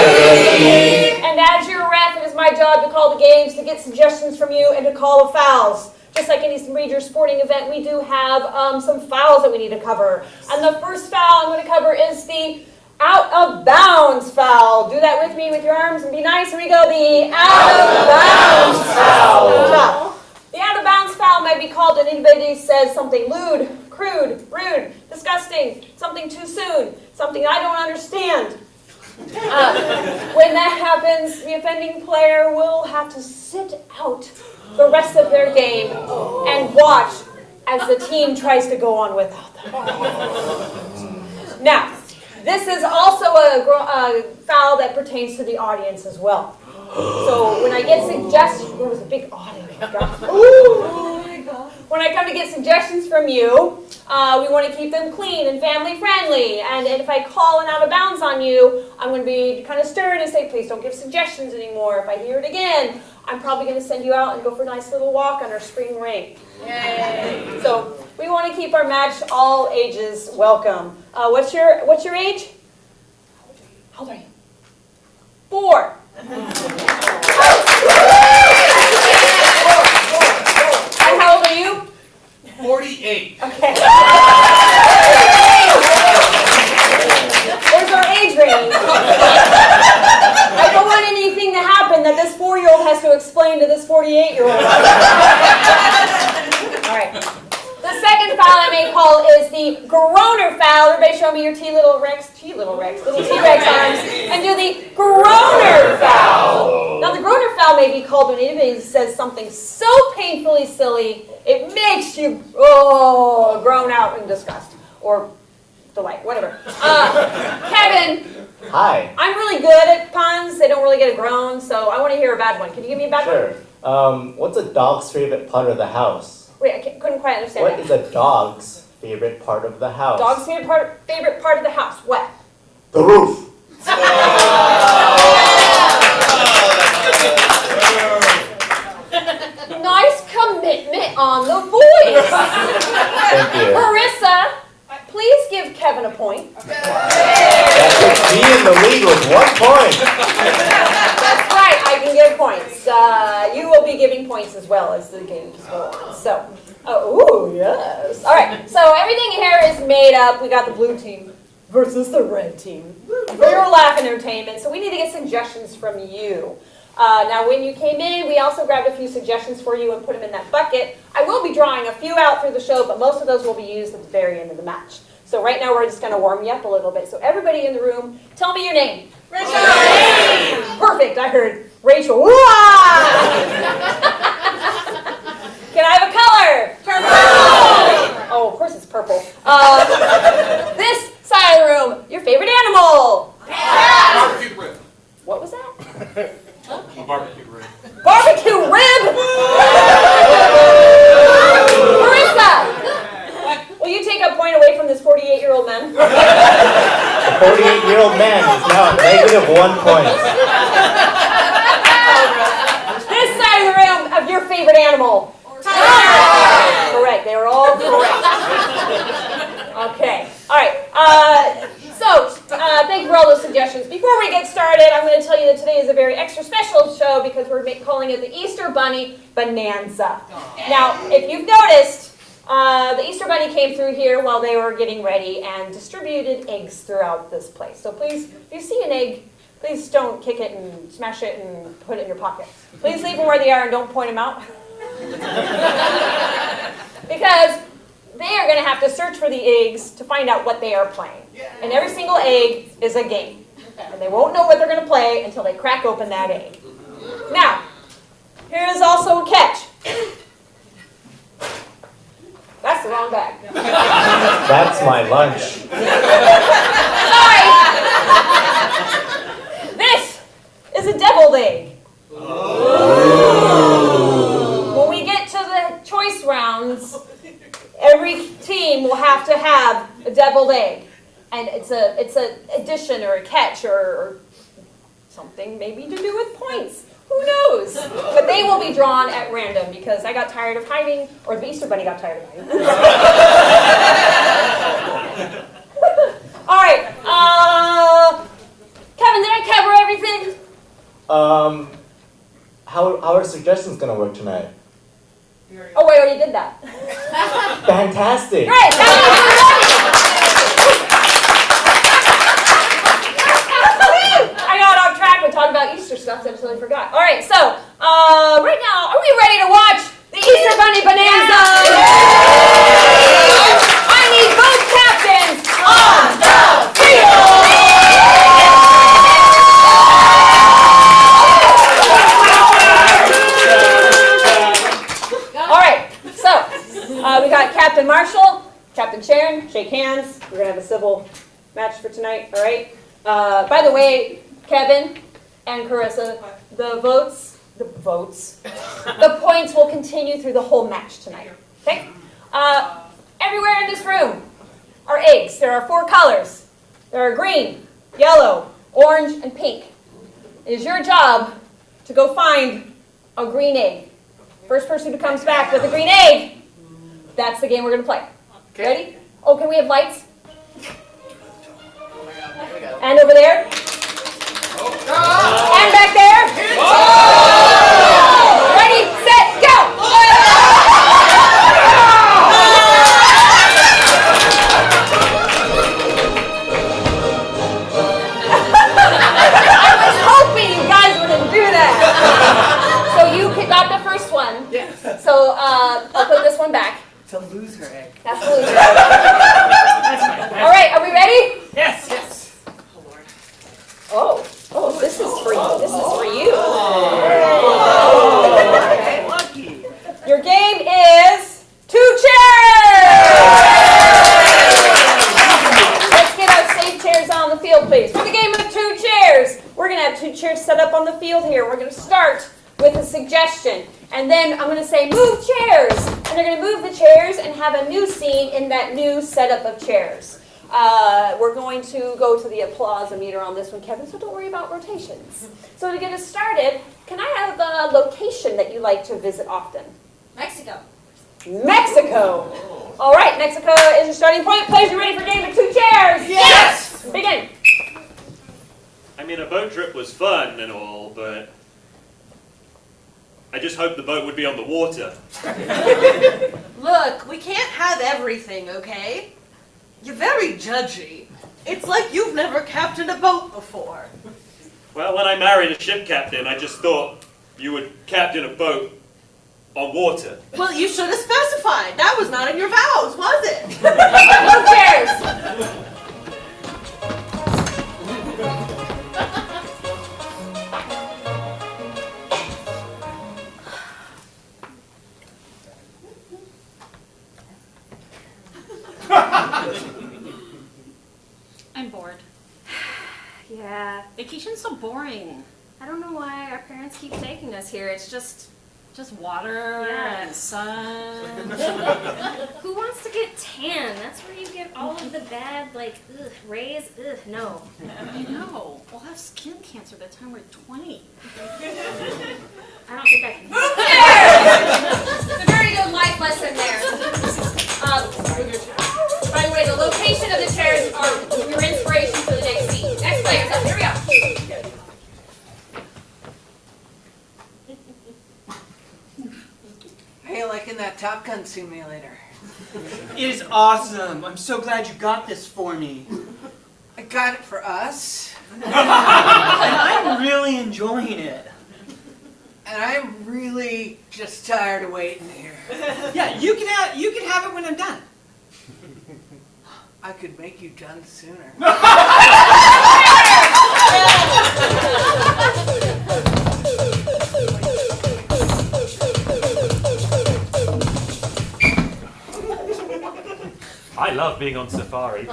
And as your ref, it is my job to call the games, to get suggestions from you, and to call the fouls. Just like any major sporting event, we do have some fouls that we need to cover. And the first foul I'm going to cover is the out of bounds foul. Do that with me with your arms and be nice. Here we go. The out of bounds foul. The out of bounds foul might be called when anybody says something lewd, crude, rude, disgusting, something too soon, something I don't understand. When that happens, the offending player will have to sit out the rest of their game and watch as the team tries to go on without them. Now, this is also a foul that pertains to the audience as well. So when I get suggestions, there was a big audience. Oh my God. When I come to get suggestions from you, we want to keep them clean and family friendly. And if I call an out of bounds on you, I'm going to be kind of stern and say, please don't give suggestions anymore. If I hear it again, I'm probably going to send you out and go for a nice little walk on our spring rink. Yay. So we want to keep our match all ages welcome. What's your age? How old are you? 4. And how old are you? 48. Okay. There's our age range. I don't want anything to happen that this 4-year-old has to explain to this 48-year-old. All right. The second foul I may call is the groaner foul. Everybody show me your little T-Rex arms, and do the groaner foul. Now the groaner foul may be called when anybody says something so painfully silly, it makes you groan out in disgust, or delight, whatever. Kevin. Hi. I'm really good at puns. They don't really get a groan, so I want to hear a bad one. Can you give me a bad one? Sure. What's a dog's favorite part of the house? Wait, I couldn't quite understand that. What is a dog's favorite part of the house? Dog's favorite part of the house. What? The roof. Nice commitment on the voice. Thank you. Marissa, please give Kevin a point. That puts me in the lead with 1 point. That's right, I can give points. You will be giving points as well as the game goes on. So, yes. All right, so everything here is made up. We got the blue team versus the red team for your laugh and entertainment. So we need to get suggestions from you. Now, when you came in, we also grabbed a few suggestions for you and put them in that bucket. I will be drawing a few out through the show, but most of those will be used at the very end of the match. So right now, we're just going to warm you up a little bit. So everybody in the room, tell me your name. Rachel! Perfect, I heard Rachel. Can I have a color? Purple! Oh, of course it's purple. This side of the room, your favorite animal? Barbecue rib. What was that? A barbecue rib. Barbecue rib? Marissa! Will you take a point away from this 48-year-old man? The 48-year-old man is now at -1 point. This side of the room of your favorite animal? Correct. They were all correct. Okay. All right. Thank you for all those suggestions. Before we get started, I'm going to tell you that today is a very extra special show because we're calling it the Easter Bunny Bonanza. Now, if you've noticed, the Easter Bunny came through here while they were getting ready and distributed eggs throughout this place. So please, if you see an egg, please don't kick it and smash it and put it in your pocket. Please leave them where they are and don't point them out. Because they are going to have to search for the eggs to find out what they are playing. And every single egg is a game. And they won't know what they're going to play until they crack open that egg. Now, here is also a catch. That's the wrong bag. That's my lunch. Sorry. This is a deviled egg. When we get to the choice rounds, every team will have to have a deviled egg. And it's a addition or a catch or something maybe to do with points. Who knows? But they will be drawn at random because I got tired of hiding, or the Easter Bunny got tired of hiding. All right. Kevin, did I cover everything? How are suggestions gonna work tonight? Oh, wait, already did that. Fantastic! Great! I got off track with talking about Easter stuff, so I totally forgot. All right, so right now, are we ready to watch the Easter Bunny Bonanza? I need both captains on the field! All right, so we got Captain Marshall, Captain Sharon, shake hands. We're gonna have a civil match for tonight, all right? By the way, Kevin and Carissa, the points will continue through the whole match tonight, okay? Everywhere in this room are eggs. There are 4 colors. There are green, yellow, orange, and pink. It is your job to go find a green egg. First person who comes back with a green egg, that's the game we're going to play. Okay. Ready? Oh, can we have lights? And over there. And back there. Ready, set, go! I was hoping you guys wouldn't do that. So you got the first one. Yes. So I'll put this one back. To lose her egg. That's the loser. That's fine. All right, are we ready? Yes. Yes. Oh Lord. Oh, this is for you. This is for you. Okay. Lucky. Your game is 2 chairs. Let's get our safe chairs on the field, please. For the game of 2 chairs, we're going to have 2 chairs set up on the field here. We're going to start with a suggestion, and then I'm going to say move chairs, and they're going to move the chairs and have a new scene in that new setup of chairs. We're going to go to the applause meter on this one, Kevin, so don't worry about rotations. So to get us started, can I have a location that you like to visit often? Mexico. Mexico. All right, Mexico is your starting point. Players, you ready for game of 2 chairs? Yes. Begin. I mean, a boat trip was fun and all, but I just hoped the boat would be on the water. Look, we can't have everything, okay? You're very judgy. It's like you've never captained a boat before. Well, when I married a ship captain, I just thought you would captain a boat on water. Well, you should have specified. That was not in your vows, was it? Move chairs. I'm bored. Yeah, Vacation's so boring. I don't know why our parents keep taking us here. It's just, Water Yeah. and sun. who wants to get tan? That's where you get all of the bad, like, rays. No. I know. We'll have skin cancer by the time we're 20. I don't think I can. Move chairs. It's a very good life lesson there. By the way, the location of the chairs are your inspiration for the next scene. Next players up. Here we go. How you liking that Top Gun simulator? It is awesome. I'm so glad you got this for me. I got it for us. And I'm really enjoying it. And I'm really just tired of waiting here. Yeah, you can have it when I'm done. I could make you done sooner. I love being on safari.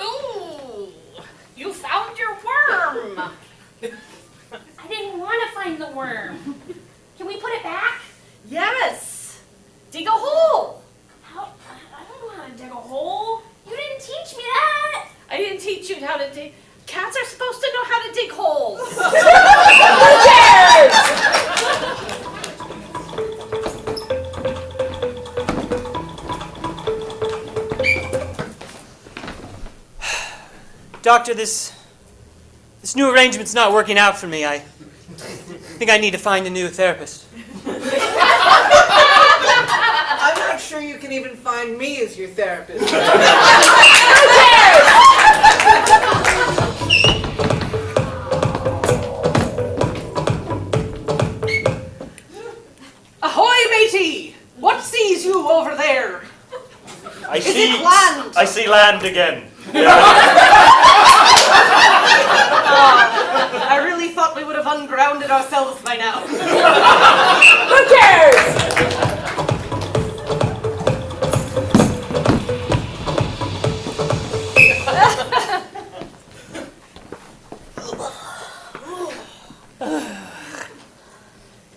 Ooh! You found your worm! I didn't want to find the worm. Can we put it back? Yes. Dig a hole. How? I don't know how to dig a hole. You didn't teach me that. I didn't teach you how to dig. Cats are supposed to Doctor, this new arrangement's not working out for me. I think I need to find a new therapist. I'm not sure you can even find me as your therapist. Ahoy, matey! What sees you over there? I Is it land? I see land again. I really thought we would have ungrounded ourselves by now. Who cares?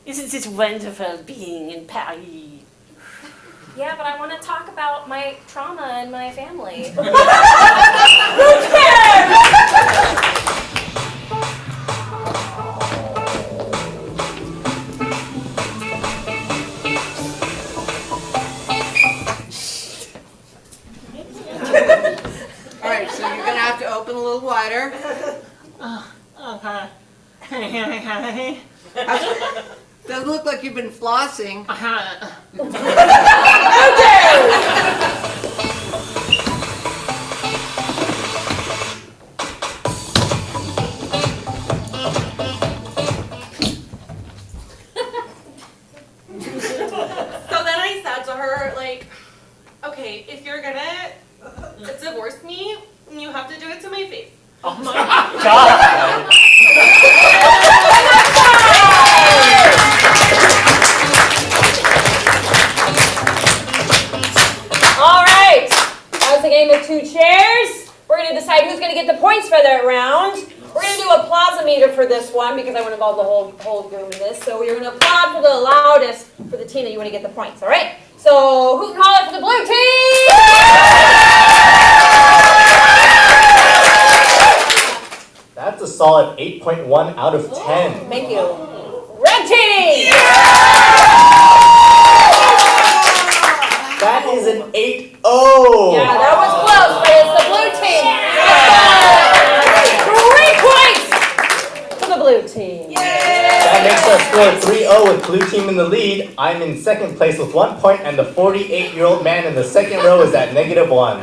Isn't it wonderful being in Paris? Yeah, but I want to talk about my trauma and my family. Who cares? All right, so you're gonna have to open a little wider. Okay. Doesn't look like you've been flossing. So then I said to her, like, okay, if you're gonna divorce me, you have to do it to my face. Oh my God! All right. That was a game of two chairs. We're going to decide who's going to get the points for that round. We're going to do a applause-o-meter for this one because I want to involve the whole room in this. So you're going to applaud for the loudest for the team that you want to get the points. All right. So who can call it for the blue team? That's a solid 8.1 out of 10. Thank you. Red team. That is an 8-0. Yeah, that was close, but it's the blue team. 3 points for the blue team. That makes our score 3-0 with blue team in the lead. I'm in second place with 1 point, and the 48-year-old man in the second row is at -1.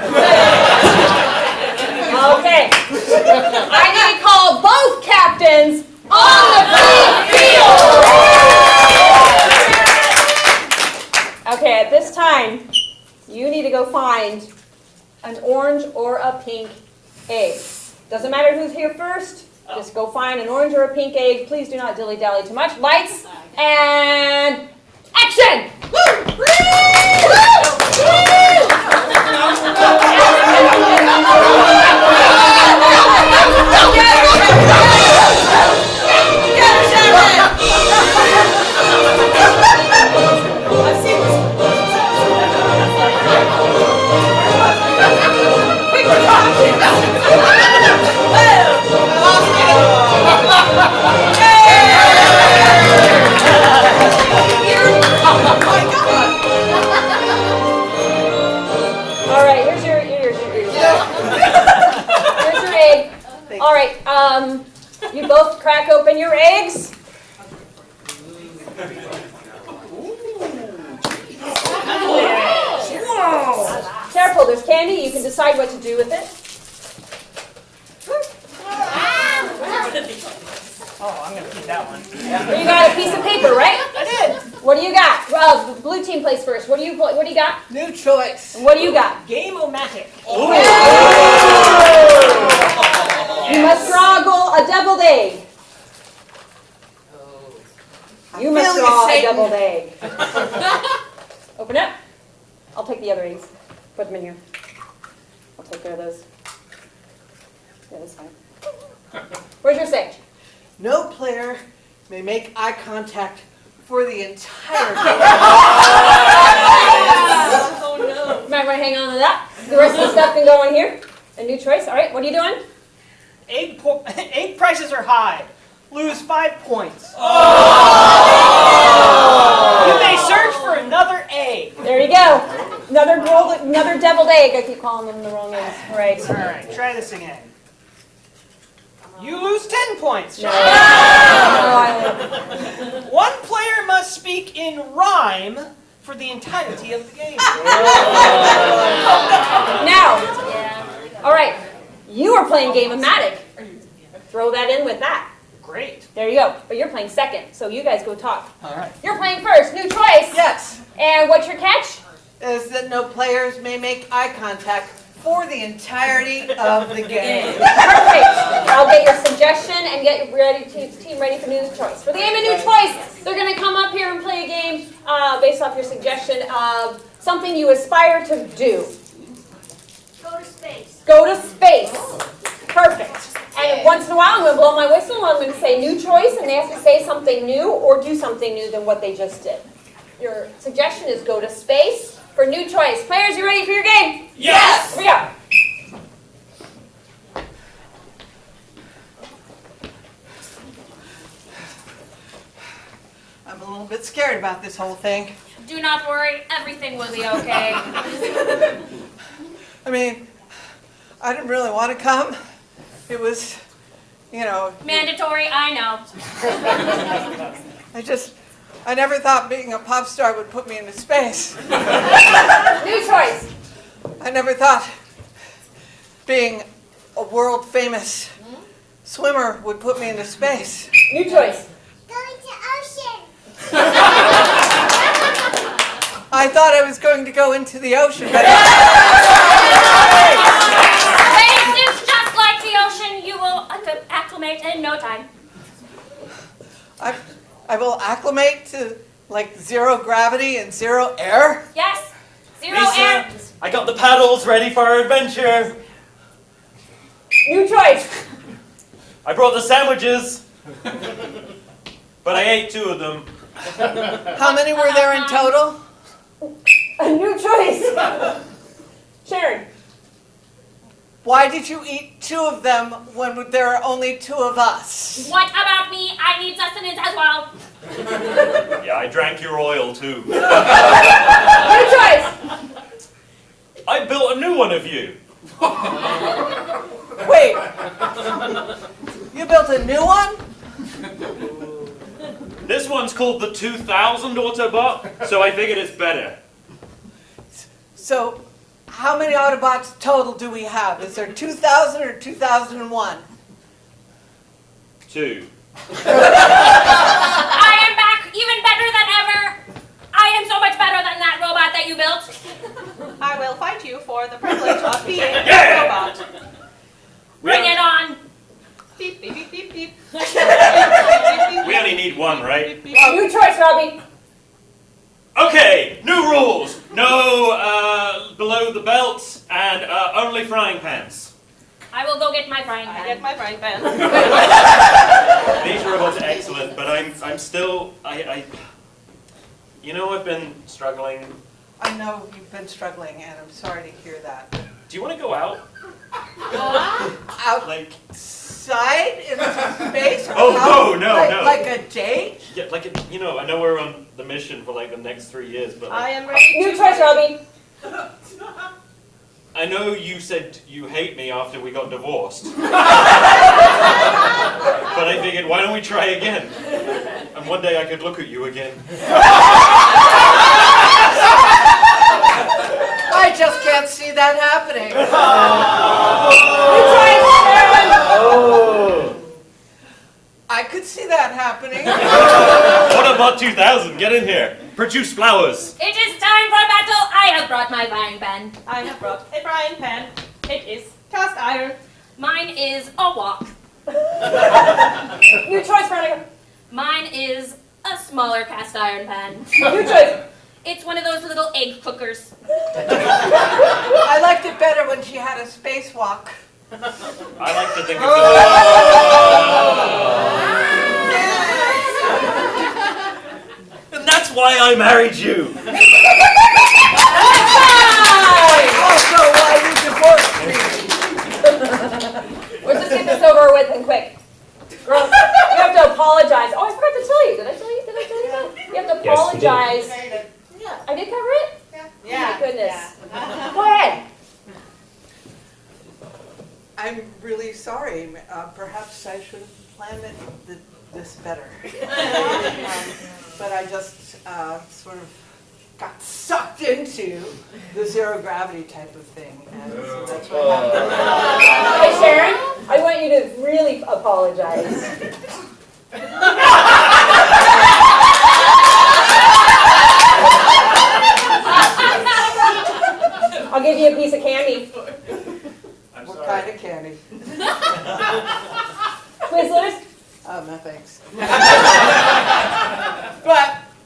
Okay. I need to call both captains on the field. Okay, at this time, you need to go find an orange or a pink egg. Doesn't matter who's here first. Just go find an orange or a pink egg. Please do not dilly-dally too much. Lights and action! All right, here's your egg. All right, you both crack open your eggs. Careful, there's candy. You can decide what to do with it. Oh, I'm gonna keep that one. You got a piece of paper, right? I did. What do you got? Well, the blue team plays first. What do you got? New choice. And what do you got? Game-o-matic. You must draw a deviled egg. You must Really, draw a Satan. deviled egg. Open up. I'll take the other eggs. Put them in here. I'll take care of those. Yeah, that's fine. Where's your sage? No player may make eye contact for the entire game. Oh no. You might want to hang on to that. The rest of the stuff can go in here. A new choice. All right, what are you doing? Egg prices are high. Lose 5 points. You may search for another egg. There you go. Another deviled egg. I keep calling them the wrong eggs. Right. All right, try this again. You lose 10 points. No. One player must speak in rhyme for the entirety of the game. Now, Yeah. all right, you are playing Game-O-Matic. Throw that in with that. Great. There you go. But you're playing second, so you guys go talk. All right. You're playing first. New choice. Yes, And what's your catch? is that no players may make eye contact for the entirety of the game. Perfect. I'll get your suggestion and get team ready for new choice. For the game of new choice, they're going to come up here and play a game based off your suggestion of something you aspire to do. Go to space. Go to space. Perfect. And once in a while, I'm going to blow my whistle and I'm going to say new choice, and they have to say something new or do something new than what they just did. Your suggestion is go to space for new choice. Players, you ready for your game? Yes! Here we go. I'm a little bit scared about this whole thing. Do not worry, everything will be okay. I mean, I didn't really want to come. It was, Mandatory, I know. I never thought being a pop star would put me into space. New choice. I never thought being a world famous swimmer would put me into space. New choice. Going to ocean. I thought I was going to go into the ocean, but Space is just like the ocean. You will acclimate in no time. I will acclimate to like zero gravity and zero air. Yes. Zero Lisa, air. I got the paddles ready for our adventure. New choice. I brought the sandwiches, but I ate 2 of them. How many were there in total? A new choice. Sharon. Why did you eat 2 of them when there are only 2 of us? What about me? I need sustenance as well. Yeah, I drank your oil too. New choice. I built a new one of you. Wait, you built a new one? This one's called the 2000 Autobot, so I figured it's better. So, how many Autobots total do we have? Is there 2,000 or 2001? 2. I am back, even better than ever. I am so much better than that robot that you built. I will fight you for the privilege of being a robot. Bring it on. Beep, beep, beep, beep, beep. We only need one, right? New choice, Robbie. Okay, new rules. No below the belts and only frying pans. I will go get my frying I pan. get my frying pan. These robots are excellent, but I'm still I've been struggling. I know you've been struggling, and I'm sorry to hear that. Do you want to go out? Outside into space? Oh, no. Like a date? Yeah, I know we're on the mission for like the next 3 years, but I like, am ready New to choice, Robbie. I know you said you hate me after we got divorced. But I figured, why don't we try again? And one day I could look at you again. I just can't see that happening. Oh. I could see that happening. What about 2000? Get in here. Produce flowers. It is time for battle. I have brought my frying pan. I have brought a frying pan. It is cast iron. Mine is a wok. New choice, Veronica. Mine is a smaller cast iron pan. New choice. It's one of those little egg cookers. I liked it better when she had a spacewalk. I like to think of it. And that's why I married you. Also, why you divorced me? Let's just get this over with and quick. Girls, you have to apologize. Oh, I forgot to tell you. Did I tell you that? You have to Yes, you did. apologize. I did cover it? Yeah. Oh my goodness. Go ahead. I I'm really sorry. Perhaps I should have planned this better. But I just sort of got sucked into the zero gravity type of thing. And so that's what happened. Hey Sharon, I want you to really apologize. I'll give you a piece of candy. What kind of candy? Twizzlers? Oh, no thanks.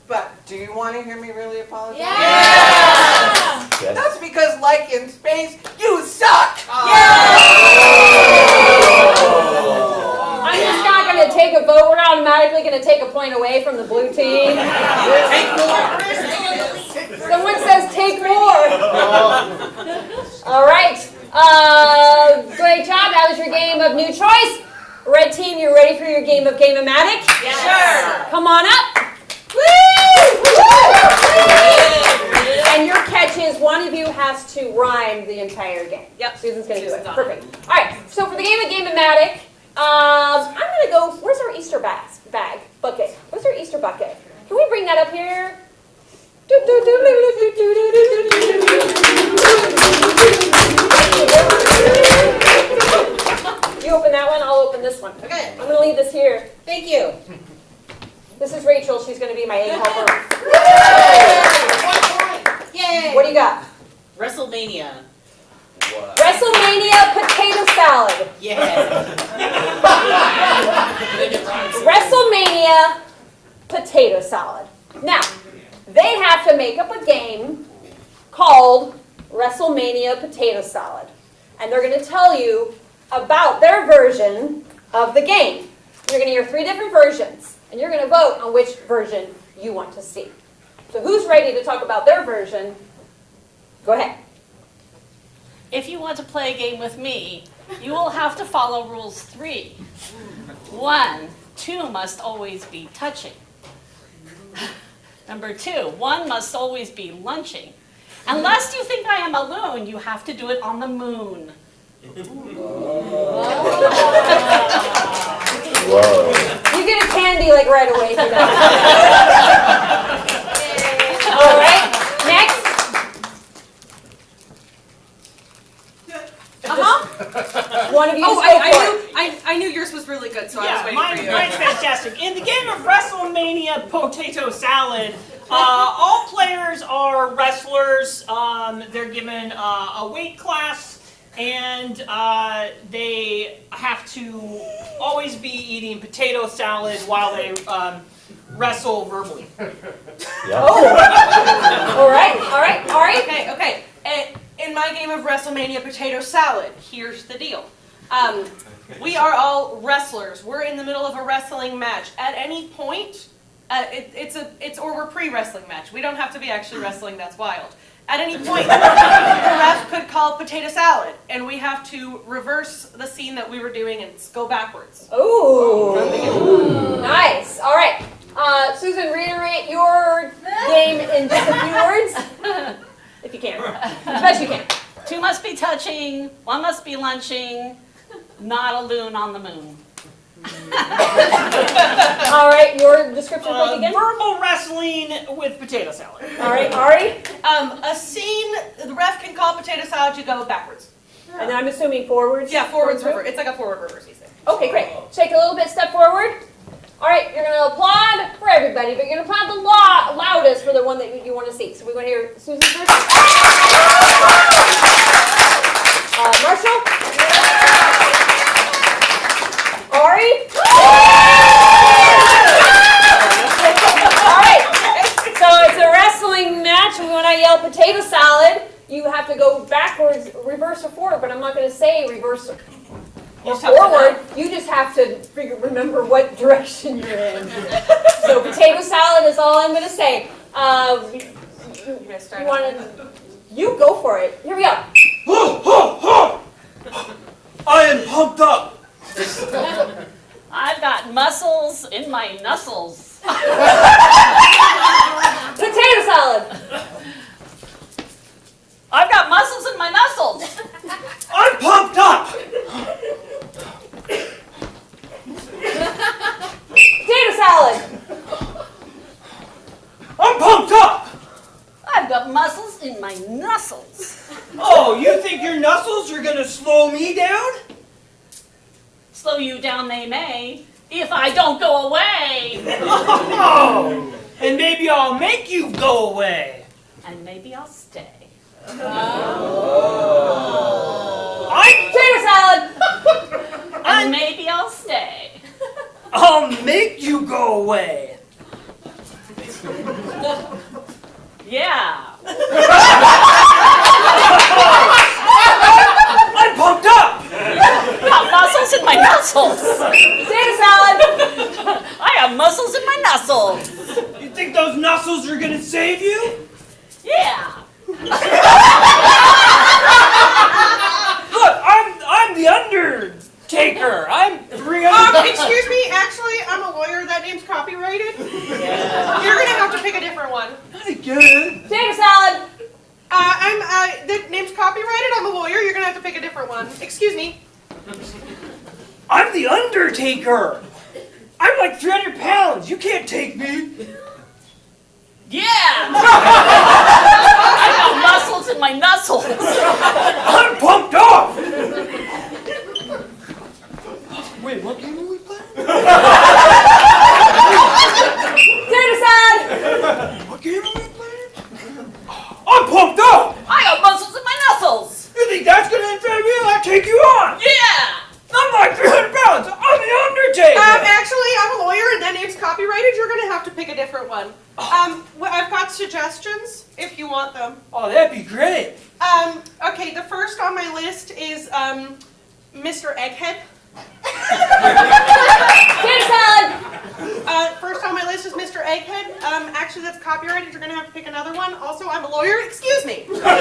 But do you want to hear me really apologize? Yeah! Yes. That's because, like in space, you suck! I'm just not going to take a vote. We're automatically going to take a point away from the blue team. Take more. Someone says take more. All right. Great job. That was your game of new choice. Red team, you ready for your game of Game-O-Matic? Yes. Sure. Come on up. Woo! And your catch is one of you has to rhyme the entire game. Yep. Susan's going to do it. Susan's on Perfect. All right. So for the game of Game-O-Matic, I'm going to go, where's our Easter bucket? Where's our Easter bucket? Can we bring that up here? You open that one, I'll open this one. Okay. I'm going to leave this here. Thank you. This is Rachel. She's going to be my egg helper. Yay. What do you got? WrestleMania. WrestleMania potato salad. Yeah. WrestleMania potato salad. Now, they have to make up a game called WrestleMania potato salad. And they're going to tell you about their version of the game. You're going to hear 3 different versions, and you're going to vote on which version you want to see. So who's ready to talk about their version? Go ahead. If you want to play a game with me, you will have to follow rules 3. 1, 2 must always be touching. Number 2, 1 must always be lunching. Unless you think I am a loon, you have to do it on the moon. Whoa. You get a candy like right away for that. All right, next. One of you Oh, go for it. I knew yours was really good, so I was waiting for you. Mine's fantastic. In the game of WrestleMania Potato Salad, all players are wrestlers. They're given a weight class, and they have to always be eating potato salad while they wrestle verbally. Yeah. Oh. All right. Okay. In my game of WrestleMania potato salad, here's the deal. We are all wrestlers. We're in the middle of a wrestling match. At any point, we're pre-wrestling match. We don't have to be actually wrestling. That's wild. At any point, the ref could call potato salad, and we have to reverse the scene that we were doing and go backwards. Ooh. Nice. All right. Susan, reiterate your game in just a few words, if you can. As best you can. 2 must be touching, 1 must be lunching, not a loon on the moon. All right. Your description quick again. Verbal wrestling with potato salad. All right, Ari. A scene, the ref can call potato salad, you go backwards. And then I'm assuming forwards. Yeah, forwards, reverse. It's like a forward reverse, you say. Okay, great. Take a little bit step forward. All right, you're going to applaud for everybody, but you're going to applaud the loudest for the one that you want to see. So we're going to hear Susan first. Marshall. Ari. All right. So it's a wrestling match. We want to yell potato salad. You have to go backwards, reverse or forward, but I'm not going to say reverse or forward. You just have to remember what direction you're in. So potato salad is all I'm going to say. You go for it. Here we go. I am pumped up. I've got muscles in my nuzzles. Potato salad. I've got muscles in my nuzzles. I'm pumped up. nuzzles. Oh, you think your nuzzles are gonna slow me down? Slow you down they may, if I don't go away. Oh, and maybe I'll make you go away. And maybe I'll stay. Potato salad! And maybe I'll stay. I'll make you go away. Yeah. I'm pumped up. Got muscles in my nuzzles. Potato salad! I have muscles in my nuzzles. You think those nuzzles are gonna save you? Yeah. Look, I'm the Undertaker. I'm 300. Excuse me, actually, I'm a lawyer. That name's copyrighted. You're gonna have to pick a different one. Not again. Potato salad! The name's copyrighted. I'm a lawyer. You're gonna have to pick a different one. Excuse me. I'm the Undertaker. I'm like 300 pounds. You can't take me. Yeah. I got muscles in my nuzzles. I'm pumped up. Wait, what game are we playing? Potato salad! What game are we playing? I'm pumped up. I got muscles in my nuzzles. You think that's gonna interfere me? I'll take you on. Yeah. I'm like 300 pounds. I'm the Undertaker. Actually, I'm a lawyer, and that name's copyrighted. You're gonna have to pick a different one. I've got suggestions if you want them. Oh, that'd be great. Okay, the first on my list is Mr. Egghead. Potato salad! First on my list is Mr. Egghead. Actually, that's copyrighted. You're gonna have to pick another one. Also, I'm a lawyer. Excuse me. Potato salad!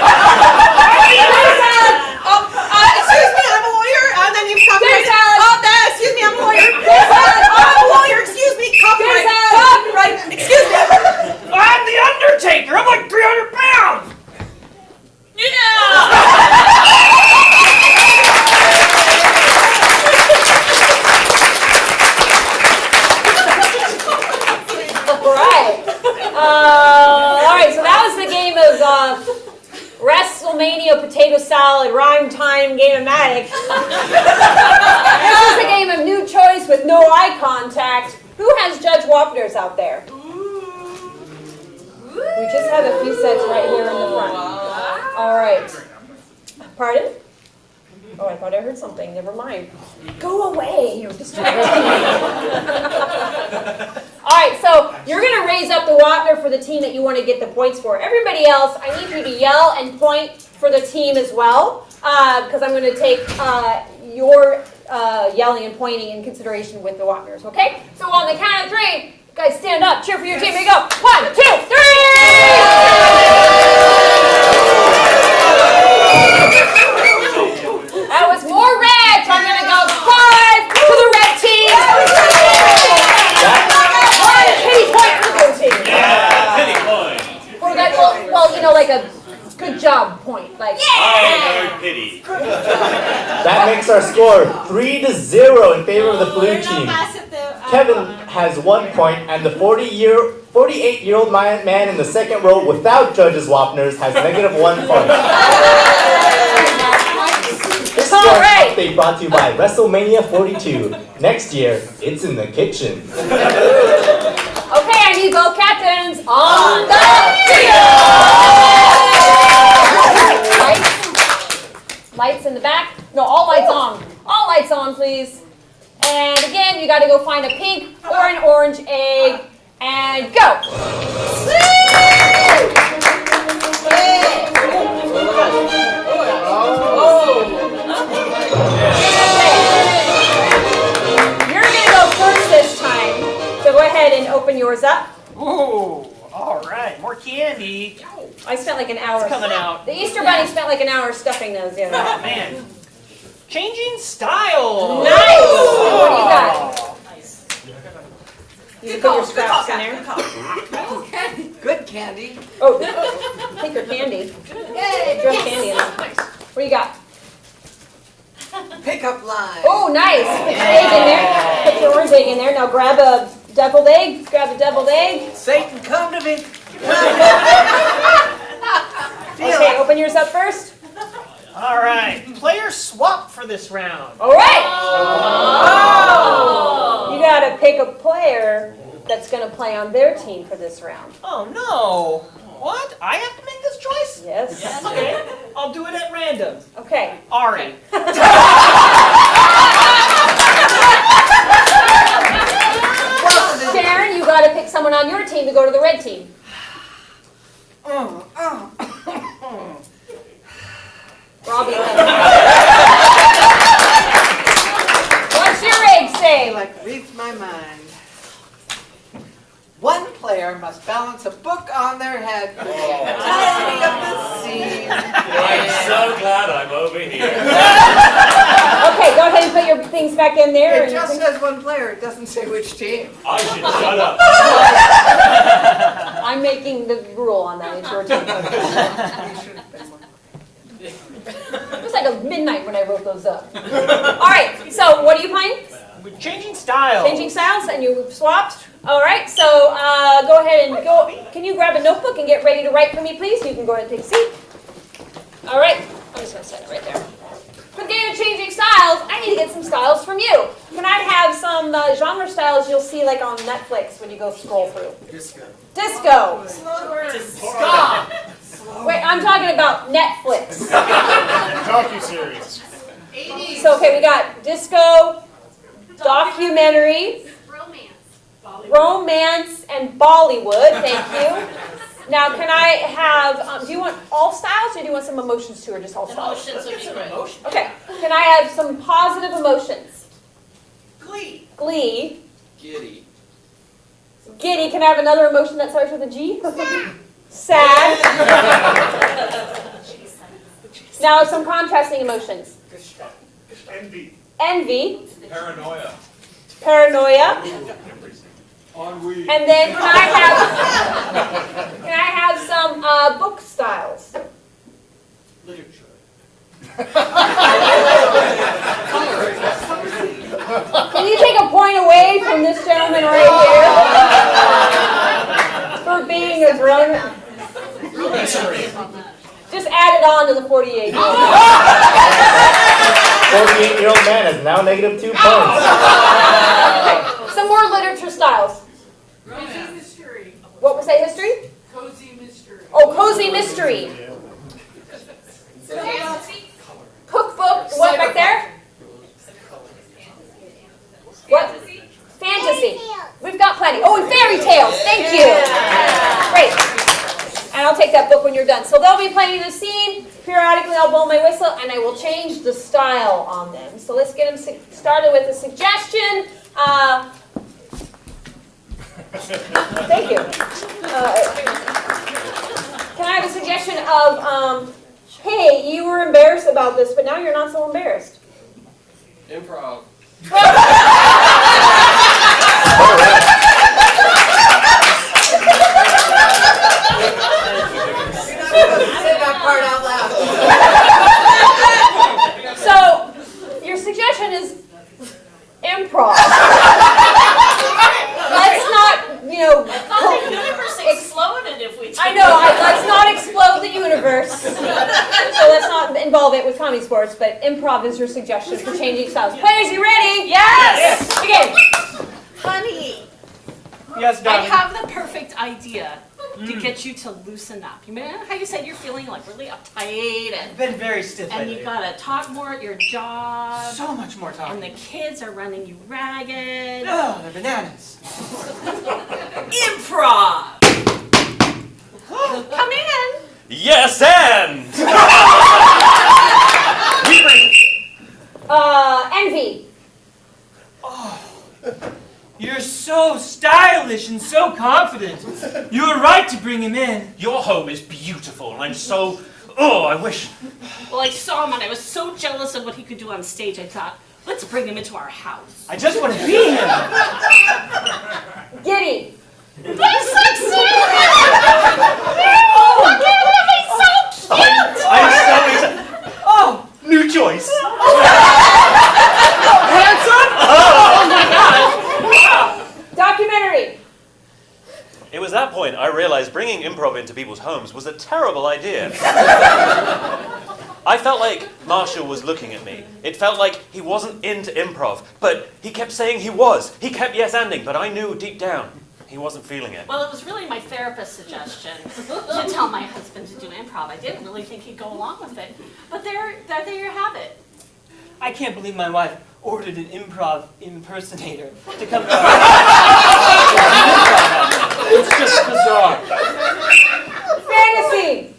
Excuse me, I'm a lawyer. That name's copyrighted. Potato salad! Excuse me, I'm a lawyer. Potato salad! I'm a lawyer. Excuse me. Copyright. Potato salad! Copyright. Excuse me. I'm the Undertaker. I'm like 300 pounds. Yeah. Alright, so that was the game of WrestleMania Potato Salad Rhyme Time Game-O-Matic. This is the game of New Choice with no eye contact. Who has Judge Wapners out there? We just have a few sets right here in the front. Alright. Pardon? Oh, I thought I heard something. Never mind. Go away. You're distracting me. All right, so you're going to raise up the Wapner for the team that you want to get the points for. Everybody else, I need you to yell and point for the team as well, because I'm going to take your yelling and pointing in consideration with the Wapners, okay? So on the count of three, guys stand up, cheer for your team. Here you go. 1, 2, 3! That was more red, so I'm going to go 5 to the red team. One pity point for the blue team. Yeah, pity point. For that, well, you know, like a good job point. Like, I heard pity. That makes our score 3-0 in favor of the blue team. Kevin has 1 point, and the 48-year-old man in the second row without Judge's Wapners has -1 point. This All score right. update brought to you by WrestleMania 42. Next year, it's in the kitchen. okay, I need both captains on the field. Lights in the back. No, all lights on. All lights on, please. And again, you got to go find a pink or an orange egg and go. You're going to go first this time, so go ahead and open yours up. Ooh, all right, more candy. I spent like an hour. It's coming out. The Easter Bunny spent like an hour stuffing those the other Oh day. man, changing style. Nice! What do you got? You can put your scraps in there. Good candy. Oh, take your candy. Yay! Drop candy in there. What do you got? Pickup line. Oh, nice. Put your egg in there. Put your orange egg in there. Now grab a deviled egg. Grab a deviled egg. Satan, come to me. Okay, open yours up first. All right, players swap for this round. All right. Oh. You gotta pick a player that's gonna play on their team for this round. Oh no! What? I have to make this choice? Yes. Okay, I'll do it at random. Okay. Ari. Sharon, you gotta pick someone on your team to go to the red team. Robbie. What's your egg say? Like reads my mind. One player must balance a book on their head for the entirety of the scene. I'm so glad I'm over here. Okay, go ahead and put your things back in there. It just says one player, it doesn't say which team. I should shut up. I'm making the rule on that. It's your turn. It was like a midnight when I wrote those up. All right, so what are you playing? We're changing styles. Changing styles, and you swapped. All right, so go ahead and go. Can you grab a notebook and get ready to write for me, please? You can go ahead and take a seat. All right, I'm just going to set it right there. For the game of changing styles, I need to get some styles from you. Can I have some genre styles you'll see like on Netflix when you go scroll through? Disco. Disco. Stop. Wait, I'm talking about Netflix. Docu-series. So, okay, we got disco, documentary, romance, and Bollywood. Thank you. Now, can I have, do you want all styles or do you want some emotions too, or just all styles? Emotions would be great. Okay, can I have some positive emotions? Glee. Glee. Giddy. Giddy, can I have another emotion that starts with a G? Sad. Now, some contrasting emotions. Envy. Envy. Paranoia. Paranoia. Ennui. And then can I have some book styles? Literature. Can you take a point away from this gentleman right here for being a grown? Just add it on to the 48. 48-year-old man is now negative 2 points. Some more literature styles. Cozy mystery. What was that, history? Cozy mystery. Oh, cozy mystery. Cookbook. What back there? What? Fantasy. We've got plenty. Oh, and fairy tales. Thank you. Great. And I'll take that book when you're done. So they'll be playing the scene. Periodically, I'll blow my whistle, and I will change the style on them. So let's get them started with a suggestion. Thank you. Can I have a suggestion of, hey, you were embarrassed about this, but now you're not so embarrassed? Improv. Say that part out loud. So, your suggestion is improv. Let's not, The universe exploded if we I know, let's not explode the universe. So let's not involve it with comedy sports, but improv is your suggestion for changing styles. Players, you ready? Yes! Begin. Honey, Yes, I darling. have the perfect idea to get you to loosen up. You remember how you said you're feeling like really uptight I've been very stiff and lately. you gotta talk more at your job So much more and talking. the kids are running you ragged. Oh, they're bananas. Improv! Come in! Yes, and. Envy. You're so stylish and so confident. You were right to bring him in. Your home is beautiful, and I'm so. Oh, I wish. Well, I saw him and I was so jealous of what he could do on stage, I thought, let's bring him into our house. I just want to be him. Giddy. He's succeeded! Look at him, he's so cute! I'm so excited. Oh, New choice. handsome! Oh my gosh! Documentary. It was that point I realized bringing improv into people's homes was a terrible idea. I felt like Marshall was looking at me. It felt like he wasn't into improv, but he kept saying he was. He kept yes-anding, but I knew deep down he wasn't feeling it. Well, it was really my therapist's suggestion to tell my husband to do improv. I didn't really think he'd go along with it. But there you have it. I can't believe my wife ordered an improv impersonator to come to It's just bizarre. Fantasy.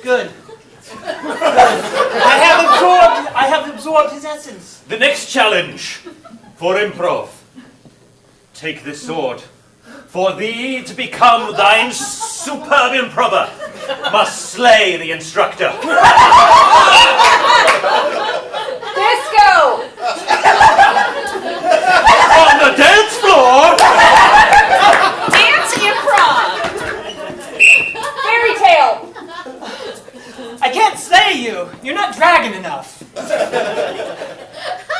Good. I have absorbed his essence. The next challenge for improv. Take this sword. For thee to become thine superb improver, must slay the instructor. Disco. On the dance floor. Dance improv! Fairy tale. I can't slay you. You're not dragon enough.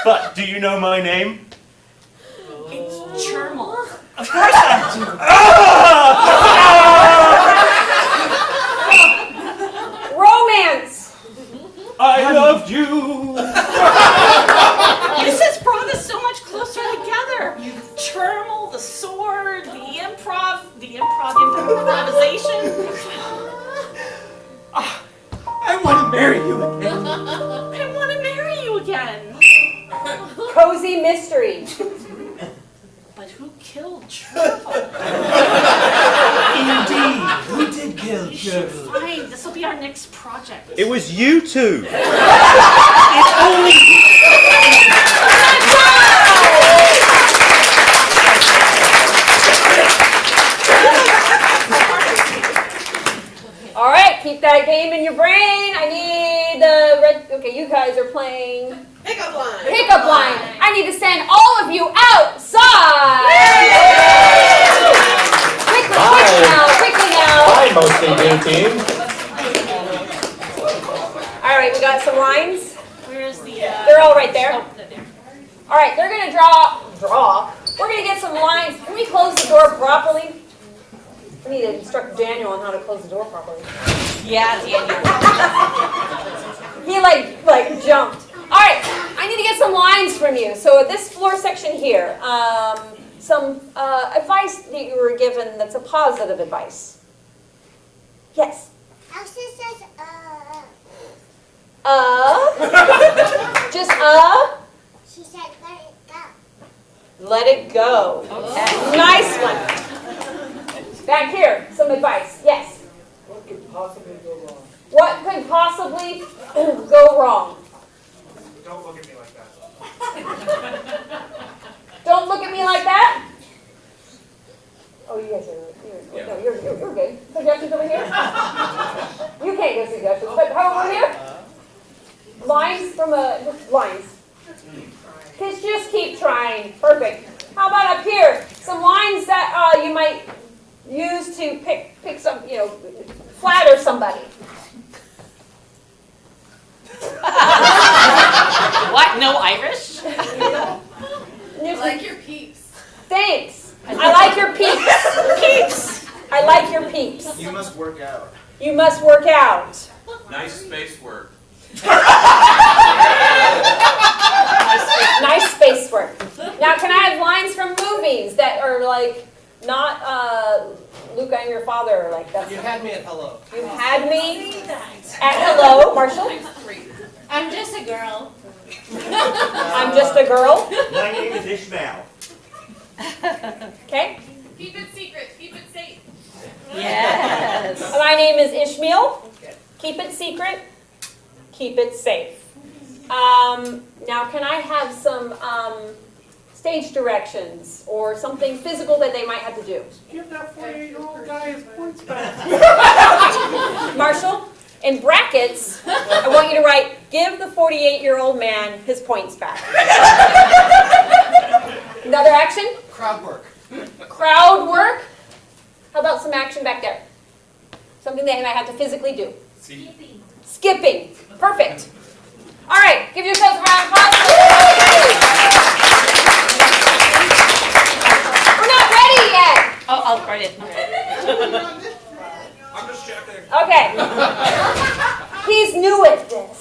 But do you know my name? It's Chermal. Of course I do. Romance. I loved you. This has brought us so much closer together. Chermal, the sword, the improvisation. I want to marry you again. I want to marry you again. Cozy mystery. But who killed Chermal? Indeed, we did kill You should Chermal. find. This will be our next project. It was you two. It's only... All right, keep that game in your brain. I need the red. Okay, you guys are playing Pickup line. pickup line. I need to send all of you outside. Quickly now. Bye, mostly new team. All right, we got some lines. Where's the? They're all right there. Oh, there. All right, they're gonna draw. We're gonna get some lines. Can we close the door properly? I need to instruct Daniel on how to close the door properly. Yeah, Daniel. He like jumped. All right, I need to get some lines from you. So this floor section here, some advice that you were given that's a positive advice. Yes. Elsa says, Just she said, let it go. let it go. Okay. Nice one. Back here, some advice. Yes. What could possibly go wrong? What could possibly go wrong? Don't look at me like that. Don't look at me like that. Oh, you guys are. You're good. Suggestions over here? You can't give suggestions, but how over here? Lines from lines. Just keep trying. Perfect. How about up here? Some lines that you might use to pick some, flatter somebody. What? No Irish? Like your peeps. Thanks. I like your peeps. Peeps. I like your peeps. You must work out. You must work out. Nice space work. Nice space work. Now, can I have lines from movies that are like not Luke, I'm your father, like that? You had me at hello. You had me at hello, Marshall. I'm just a girl. I'm just a girl. My name is Ishmael. Okay. Keep it secret. Keep it safe. Yes. My name is Ishmael. Keep it secret. Keep it safe. Now, can I have some stage directions or something physical that they might have to do? Give that 48-year-old guy his points back. Marshall, in brackets, I want you to write, give the 48-year-old man his points back. Another action? Crowd work. Crowd work. How about some action back there? Something they might have to physically do. Skipping. Skipping. Perfect. All right, give yourselves a round of applause. We're not started. I'm just checking. Okay. He's new at this.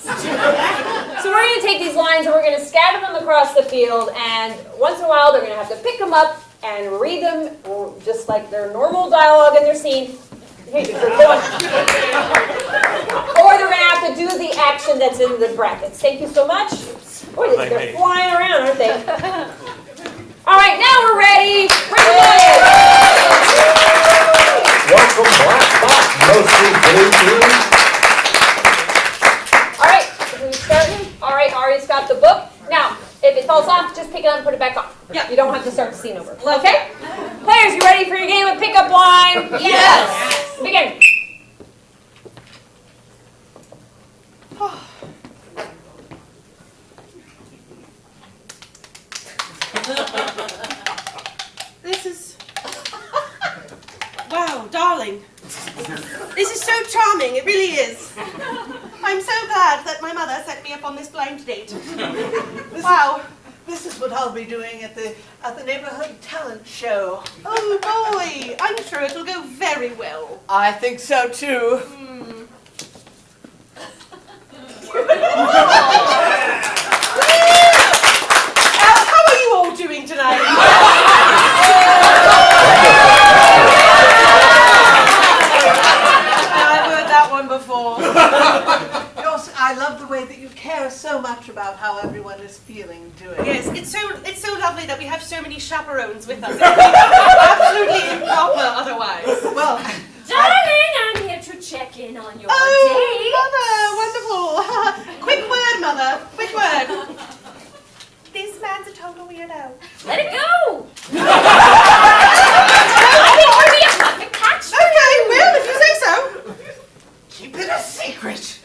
So we're going to take these lines and we're going to scatter them across the field, and once in a while they're going to have to pick them up and read them just like their normal dialogue in their scene. Or they're going to have to do the action that's in the brackets. Thank you so much. Boy, they're flying around, aren't they? All right, now we're ready. Bring them on in. Welcome, Black Box, mostly blue team. All right, who's starting? All right, Ari's got the book. Now, if it falls off, just pick it up and put it back on. Yeah. You don't have to start the scene over. Okay? Players, you ready for your game of pickup line? Yes. Begin. This is... Wow, darling. This is so charming, it really is. I'm so glad that my mother set me up on this blind date. Wow. This is what I'll be doing at the neighborhood talent show. Oh boy, I'm sure it'll go very well. I think so too. How are you all doing tonight? I've heard that one before. I love the way that you care so much about how everyone is feeling doing. Yes, it's so lovely that we have so many chaperones with us. It would be absolutely improper otherwise. Well, Darling, I'm here to check in on your Oh, date. Mother, wonderful. Quick word, Mother, quick word. This man's a total weirdo. Let it go. I think it would be a perfect catch. Okay, well, if you say so. keep it a secret.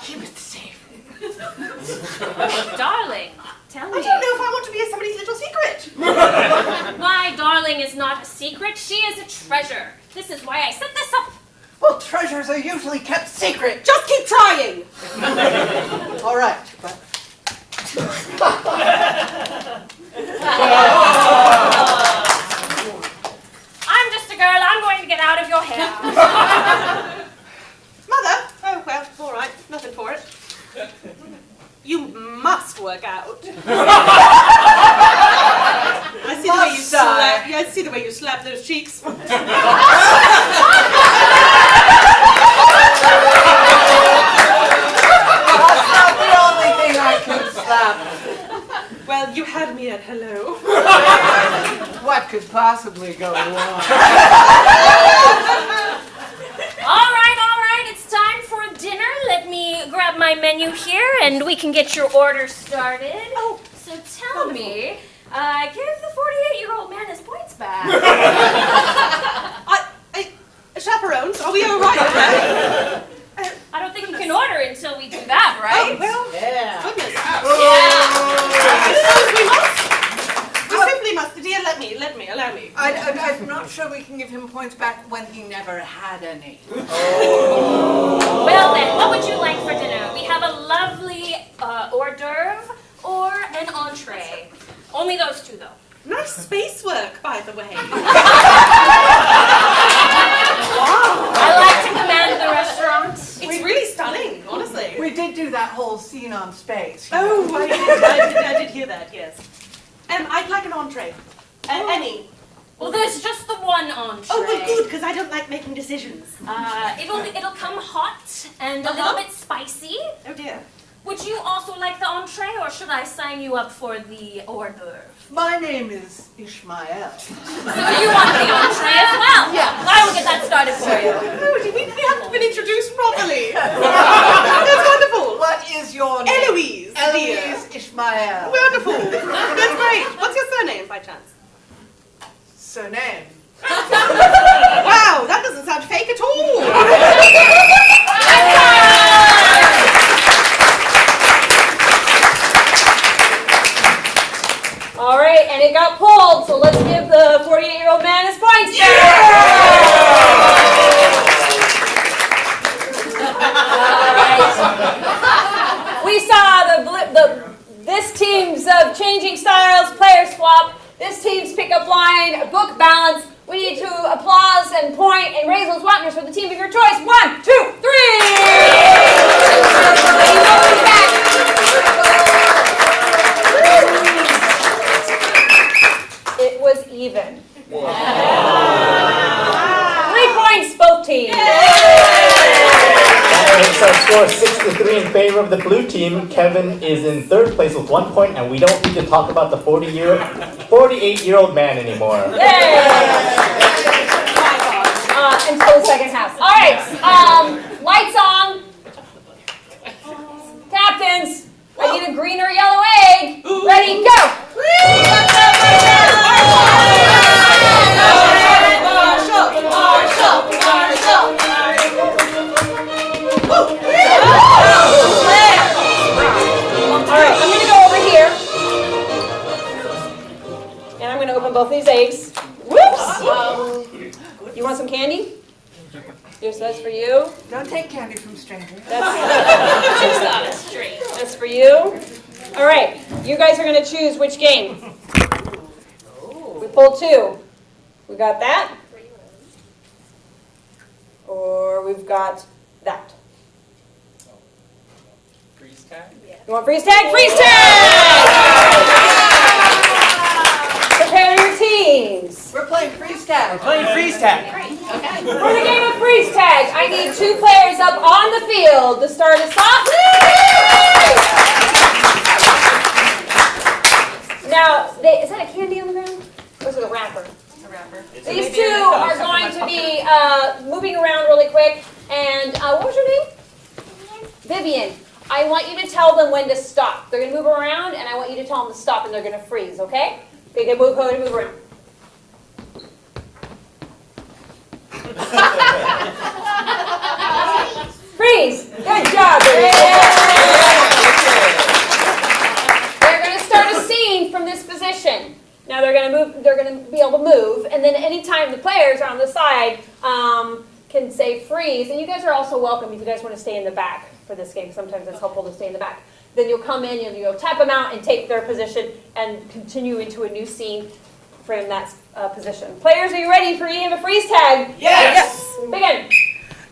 Keep it safe. Darling, tell I me. don't know if I want to be somebody's little secret. My darling is not a secret. She is a treasure. This is why I set this up. Well, treasures are usually kept secret. Just keep trying. All right, but I'm just a girl. I'm going to get out of your hair. Mother? Oh, well, all right. Nothing for it. You must work out. I see the way you slap. Yeah, I see the way you slap those cheeks. that's not the only thing I can slap. Well, you had me at hello. What could possibly go wrong? All right. It's time for dinner. Let me grab my menu here, and we can get your order started. Oh, so tell me, give the 48-year-old man his points back. Chaperones, are we all right? I don't think you can order until we do that, right? Oh, well, Yeah. goodness. Yeah. We simply must. Dear, allow me. I'm not sure we can give him points back when he never had any. Well then, what would you like for dinner? We have a lovely hors d'oeuvre or an entree. Only those two, though. Nice space work, by the way. I like to command the restaurant. It's really stunning, honestly. We did do that whole scene on space. Oh, I did hear that, yes. I'd like an entree. Any. Well, there's just the one entree. Oh, well, good, because I don't like making decisions. It'll come hot and a little bit spicy. Oh, dear. Would you also like the entree, or should I sign you up for the hors d'oeuvre? My name is Ishmael. So you want the entree as well? Yeah. I will get that started for you. Oh, we haven't been introduced properly. That's wonderful. What is your name? Eloise, dear. Eloise Ishmael. Wonderful. That's great. What's your surname, by chance? Surname? Wow, that doesn't sound fake at all. All right, and it got pulled, so let's give the 48-year-old man his points back. All right. We saw this team's of changing styles, player swap, this team's pickup line, book balance. We need to applause and point and raise those wonders for the team of your choice. 1, 2, 3! It was even. 3 points, both teams. That makes our score 6-3 in favor of the blue team. Kevin is in 3rd place with 1 point, and we don't need to talk about the 48-year-old man anymore. Until the second half. All right, lights on. Captains, I need a green or yellow egg. Ready, go. Alright, I'm gonna go over here. And I'm gonna open both these eggs. Whoops! You want some candy? Here's that's for you. Don't take candy from strangers. That's for you. Alright, you guys are gonna choose which game. We pulled 2. We got that. Or we've got that. Freeze tag? You want freeze tag? Freeze tag! Prepare your teams. We're playing freeze tag. Playing freeze tag. For the game of freeze tag, I need 2 players up on the field to start us off. Now, is that a candy on the ground? Or is it a wrapper? These 2 are going to be moving around really quick. And what was your name? Vivian. I want you to tell them when to stop. They're going to move around, and I want you to tell them to stop, and they're going to freeze, okay? They can move around. Freeze! Good job, Vivian. They're going to start a scene from this position. Now they're going to move. They're going to be able to move, and then anytime the players are on the side can say freeze. And you guys are also welcome if you guys want to stay in the back for this game. Sometimes it's helpful to stay in the back. Then you'll come in and you'll tap them out and take their position and continue into a new scene from that position. Players, are you ready for a game of freeze tag? Yes. Begin.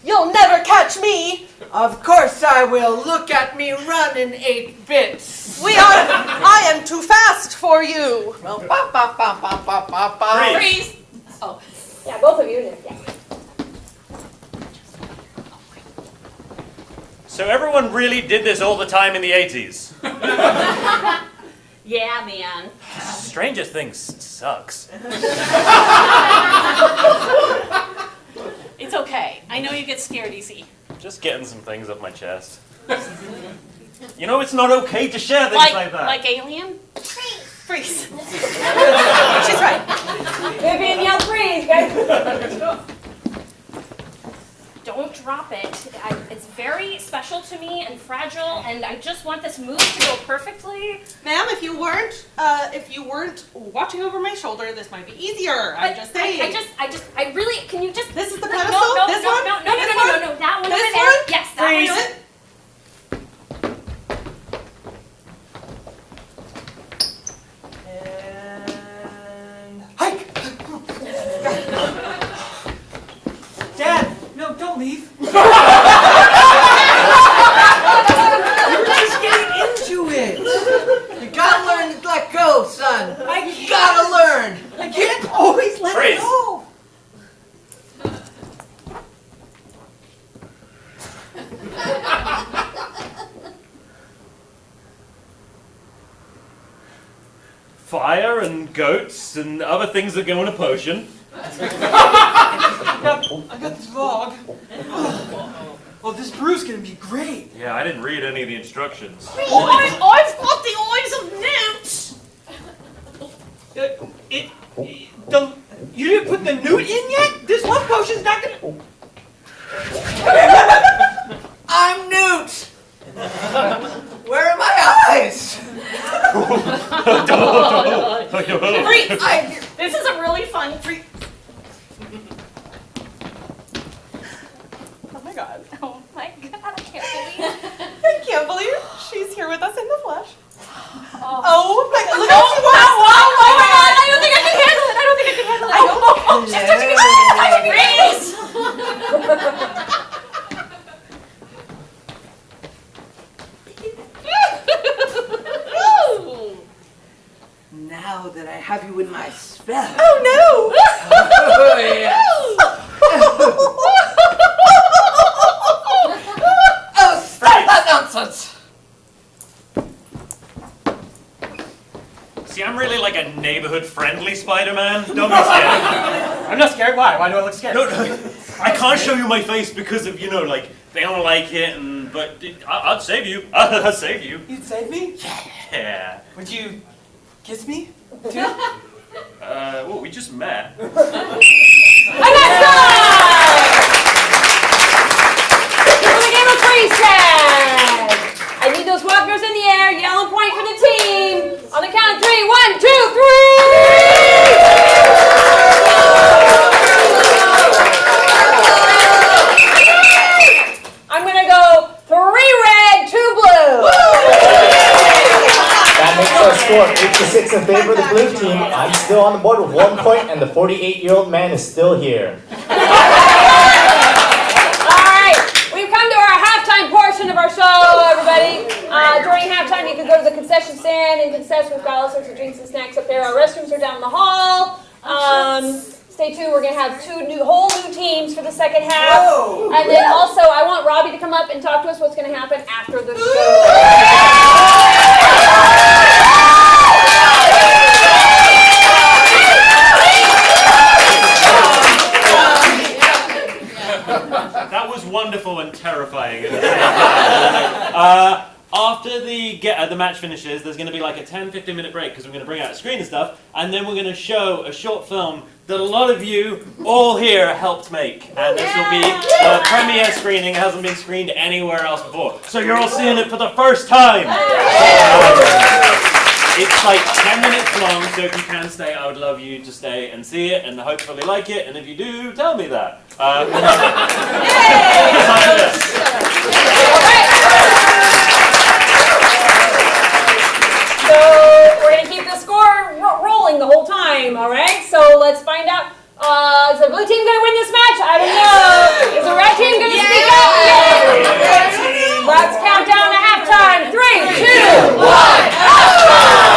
You'll never catch me. Of course I will. Look at me run in 8 bits. I am too fast for you. Well, ba ba ba ba ba ba ba. Freeze. Oh. Yeah, both of you. Yeah. So everyone really did this all the time in the 80s. Yeah, man. Stranger Things sucks. It's okay. I know you get scared easy. Just getting some things off my chest. You know, it's not okay to share things like that. Like Alien? Freeze. She's right. Vivian, yell freeze, guys. Don't drop it. It's very special to me and fragile, and I just want this move to go perfectly. Ma'am, if you weren't watching over my shoulder, this might be easier. I'm just saying. I really, can you just... This is the No, pedestal? no, This no, one? no, no, This no, one? no, no, that one This over there. one? Yes, that Freeze one. it. And hike! Dad, no, don't leave. You're just getting into it. You gotta learn to let go, son. You gotta learn. I can't always let Freeze. it go. Fire and goats and other things that go in a potion. I got this log. Oh, this brew's gonna be great. Yeah, I didn't read any of the instructions. I've got the eyes of newts. You didn't put the newt in yet? This love potion's not gonna... I'm Newt. Where are my eyes? Freeze. This is a really fun freeze. Oh my god. Oh my god, I can't believe it. I can't believe she's here with us in the flesh. Oh, Oh my god. Look oh, how she walks. oh my god, I don't think I can handle it. I don't think I can handle it. Oh, she's touching me! Now that I have you in my spell. Oh no! Oh, yes. Oh, stop that nonsense! See, I'm really like a neighborhood-friendly Spider-Man. Don't be scared. I'm not scared. Why? Why do I look scared? No, I can't show you my face because of, like, they don't like it, but I'd save you. I'd save you. You'd save me? Yeah. Would you kiss me? Too? Well, we just met. And that's time! For the game of freeze tag! I need those walkers in the air, yell and point for the team. On the count of 3, 1, 2, 3! I'm gonna go 3 red, 2 blue. That makes our score 8-6 in favor of the blue team. I'm still on the board with 1 point, and the 48-year-old man is still here. Portion of our show, everybody. During halftime, you can go to the concession stand and concess. We've got all sorts of drinks and snacks up there. Our restrooms are down the hall. Stay tuned. We're going to have whole new teams for the second half. Whoa. And then also, I want Robbie to come up and talk to us what's going to happen after the show. That was wonderful and terrifying. After the match finishes, there's going to be like a 10-15 minute break because we're going to bring out a screen and stuff, and then we're going to show a short film that a lot of you all here helped make. And this will be a premiere screening. It hasn't been screened anywhere else before. So you're all seeing it for the first time. It's like 10 minutes long, so if you can stay, I would love you to stay and see it and hopefully like it. And if you do, tell me that. So we're going to keep the score rolling the whole time, all right? So let's find out. Is the blue team going to win this match? I don't know. Is the red team going to speak up? Yeah. Let's count down to halftime. 3, 2, 1, halftime!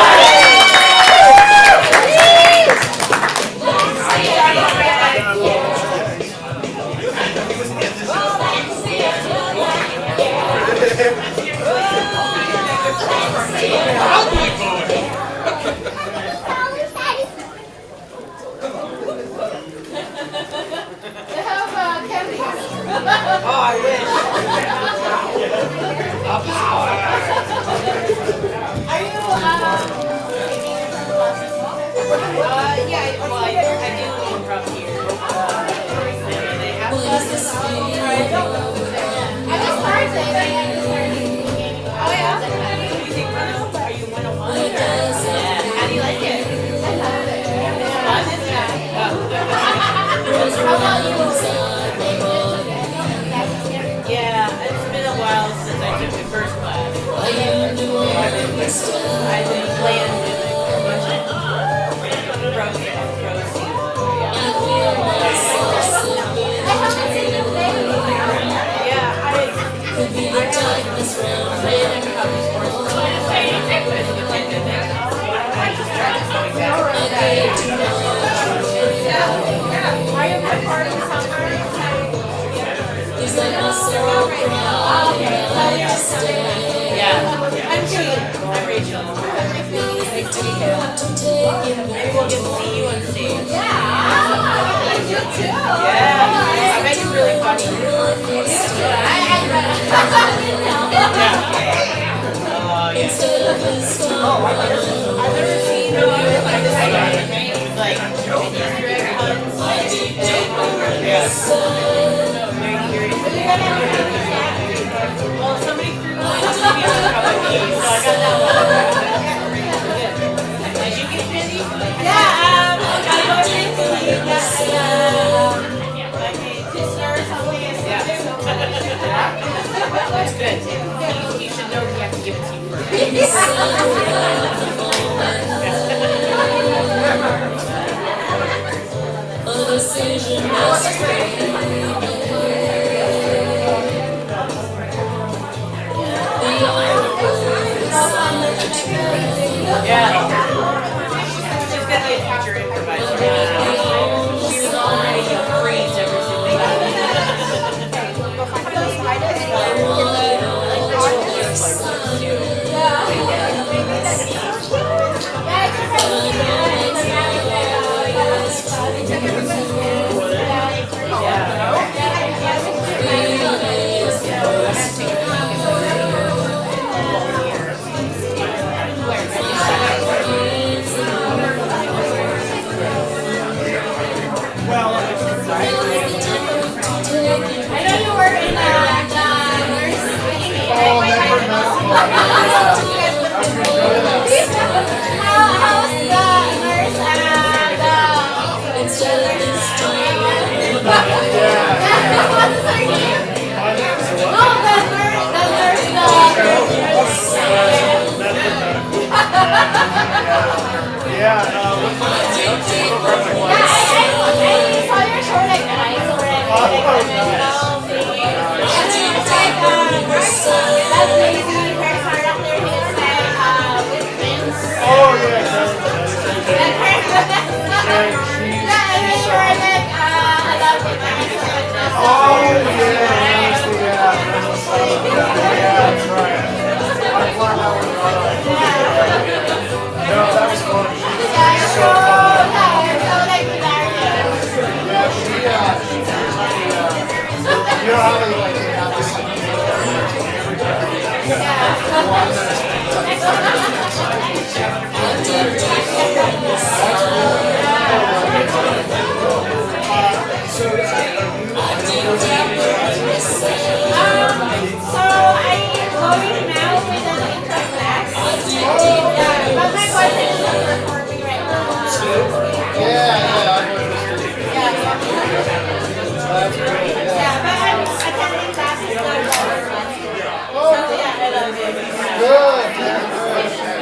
Oh, I wish. A power. Are you, yeah, well, I do improv here. They have I was Thursday. Oh, yeah? What do you think, Bruno? Are you 101? How do you like it? I love it. How about you? Yeah, it's been a while since I took the first class. I've been playing with a bunch of pros. Yeah, I Are you a part of the summer? Yeah. I'm Julie. I'm Rachel. Nice to meet you. Maybe we'll get to see you on stage. Yeah. You too. Yeah. I bet you're really funny. I've never seen you like Easter egg hunts. Yeah. Very curious. Well, somebody threw a TV on top of me, so I got that one. Did you get busy? Yeah, gotta go to like a Disney or something. Yeah. That's good. You should know you have to give it to you first. She's gonna be a future improviser. She was already a freeze everything. Good.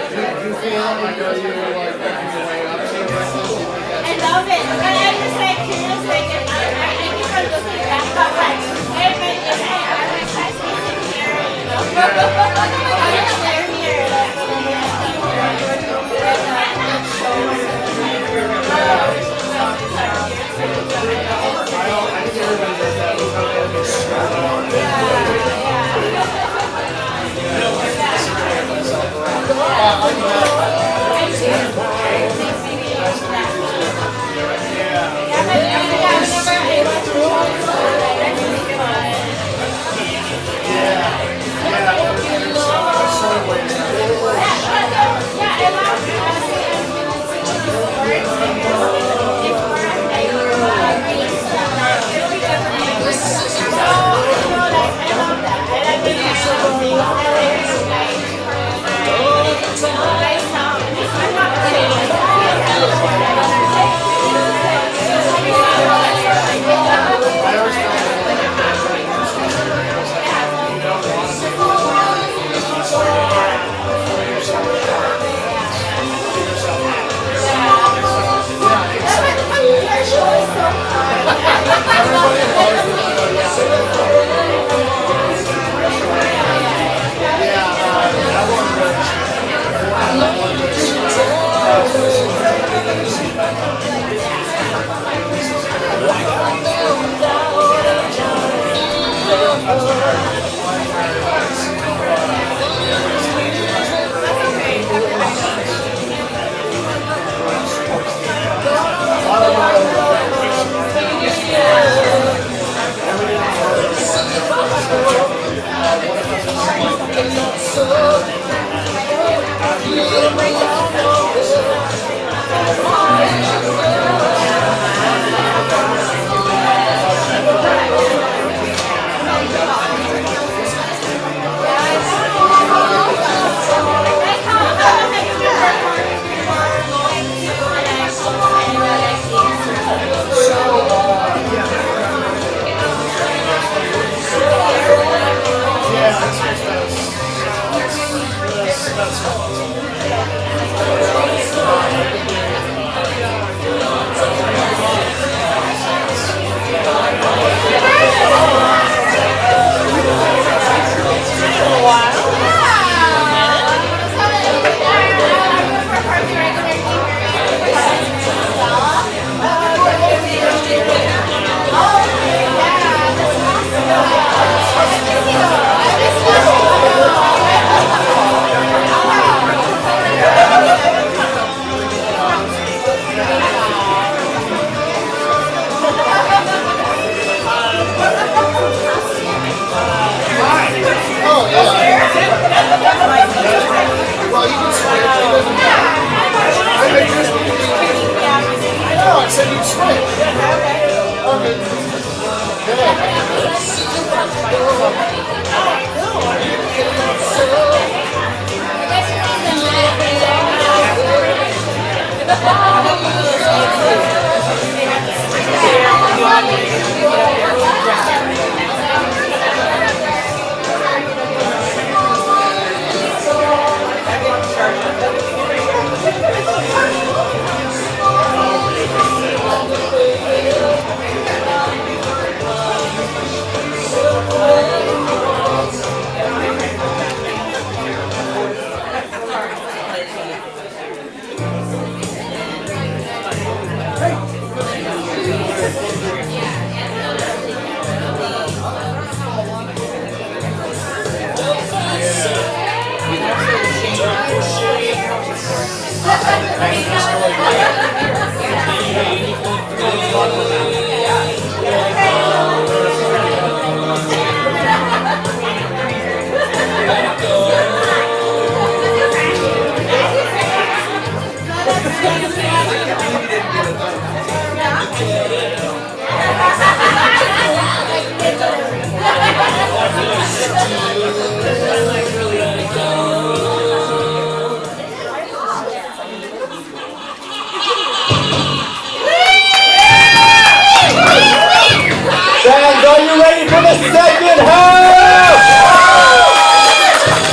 Fans, are you ready for the second half?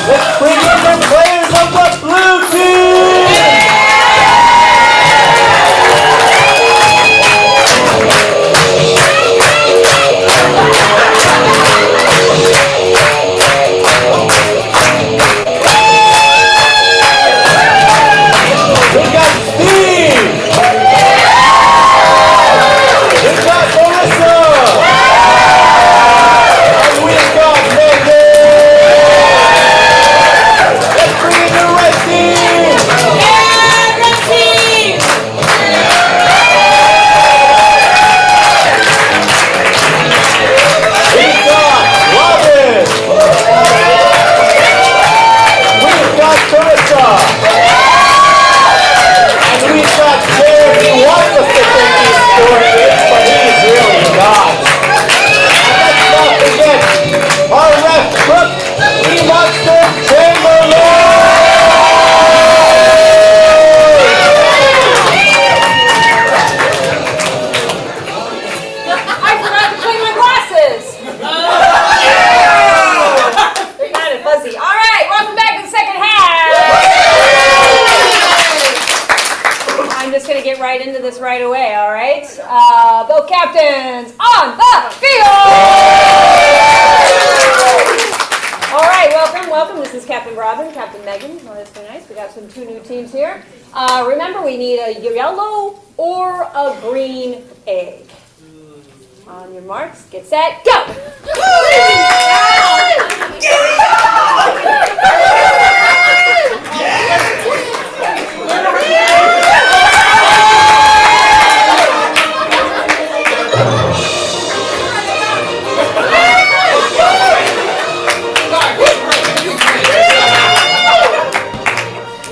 Let's bring in the players of the blue team! We got Steve! We got Melissa! And we've got Megan! Let's bring in the red team! We've got Robin! We've got Carissa! And we've got Jared. He wants us to think he's scoring it, but he's really not. And let's not forget our ref Brooke. He wants to Chamberlain! I forgot to clean my glasses. They're kind of fuzzy. All right, welcome back to the second half. I'm just going to get right into this right away, all right? Both captains on the field! All right, welcome. This is Captain Robin, Captain Megan. Oh, that's very nice. We got two new teams here. Remember, we need a yellow or a green egg. On your marks, get set, go!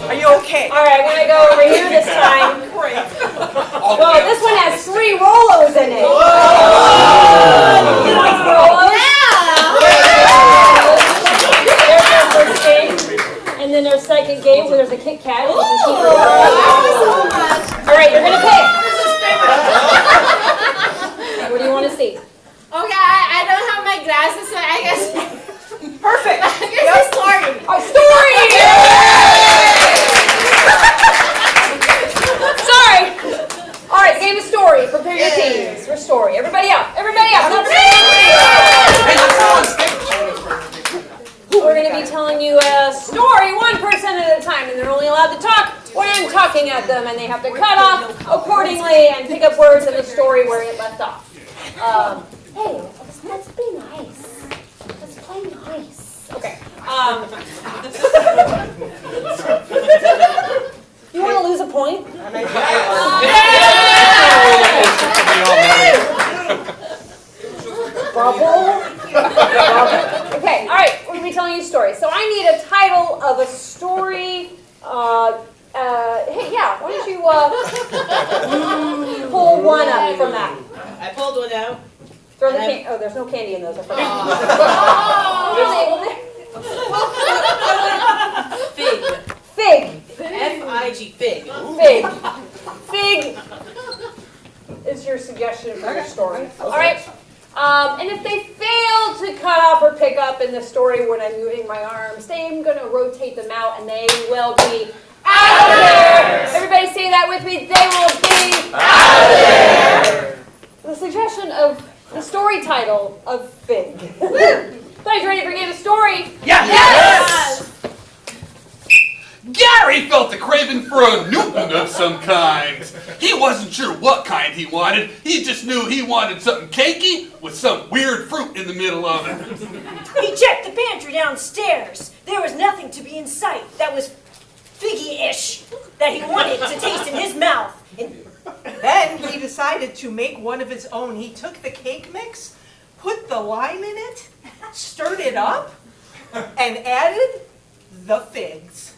Are you okay? All right, I'm gonna go over here this time. Well, this one has 3 Rolos in it. You like Rolos? There's their first game, and then their second game where there's a Kit Kat. All right, you're gonna pick. What do you want to see? Okay, I don't have my glasses, so I guess. Perfect. I guess a story. A story! Sorry. All right, game of story. Prepare your teams for story. Everybody up. Everybody up. We're going to be telling you a story, one person at a time, and they're only allowed to talk when I'm talking at them, and they have to cut off accordingly and pick up words in the story where it left off. Hey, let's be nice. Let's play nice. Okay. You want to lose a point? Bubble. Okay, all right, we're going to be telling you a story. So I need a title of a story. Hey, yeah, why don't you pull one up know. Throw the And candy. Oh, there's no candy in those. I forgot. Fig. Fig. F-I-G, fig. Fig. Fig is your suggestion for your story. All right. And if they fail to cut off or pick up in the story when I'm moving my arms, I'm going to rotate them out and they will be out of there. Everybody say that with me. They will be out of there. The suggestion of the story title of Fig. Guys, ready for Game of Story? Yes! Gary felt a craving for a Newton of some kind. He wasn't sure what kind he wanted. He just knew he wanted something cakey with some weird fruit in the middle of it. He checked the pantry downstairs. There was nothing to be in sight that was figgy-ish that he wanted to taste in his mouth. Then he decided to make one of his own. He took the cake mix, put the lime in it, stirred it up, and added the figs.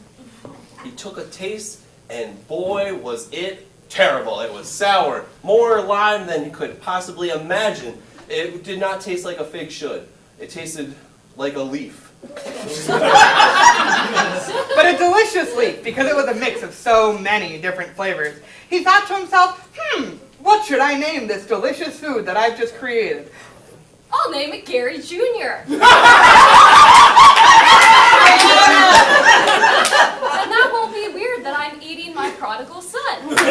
He took a taste, and boy, was it terrible. It was sour, more lime than he could possibly imagine. It did not taste like a fig should. It tasted like a leaf. But a delicious leaf, because it was a mix of so many different flavors. He thought to himself, what should I name this delicious food that I've just created? I'll name it Gary Jr. And that won't be weird that I'm eating my prodigal son. That's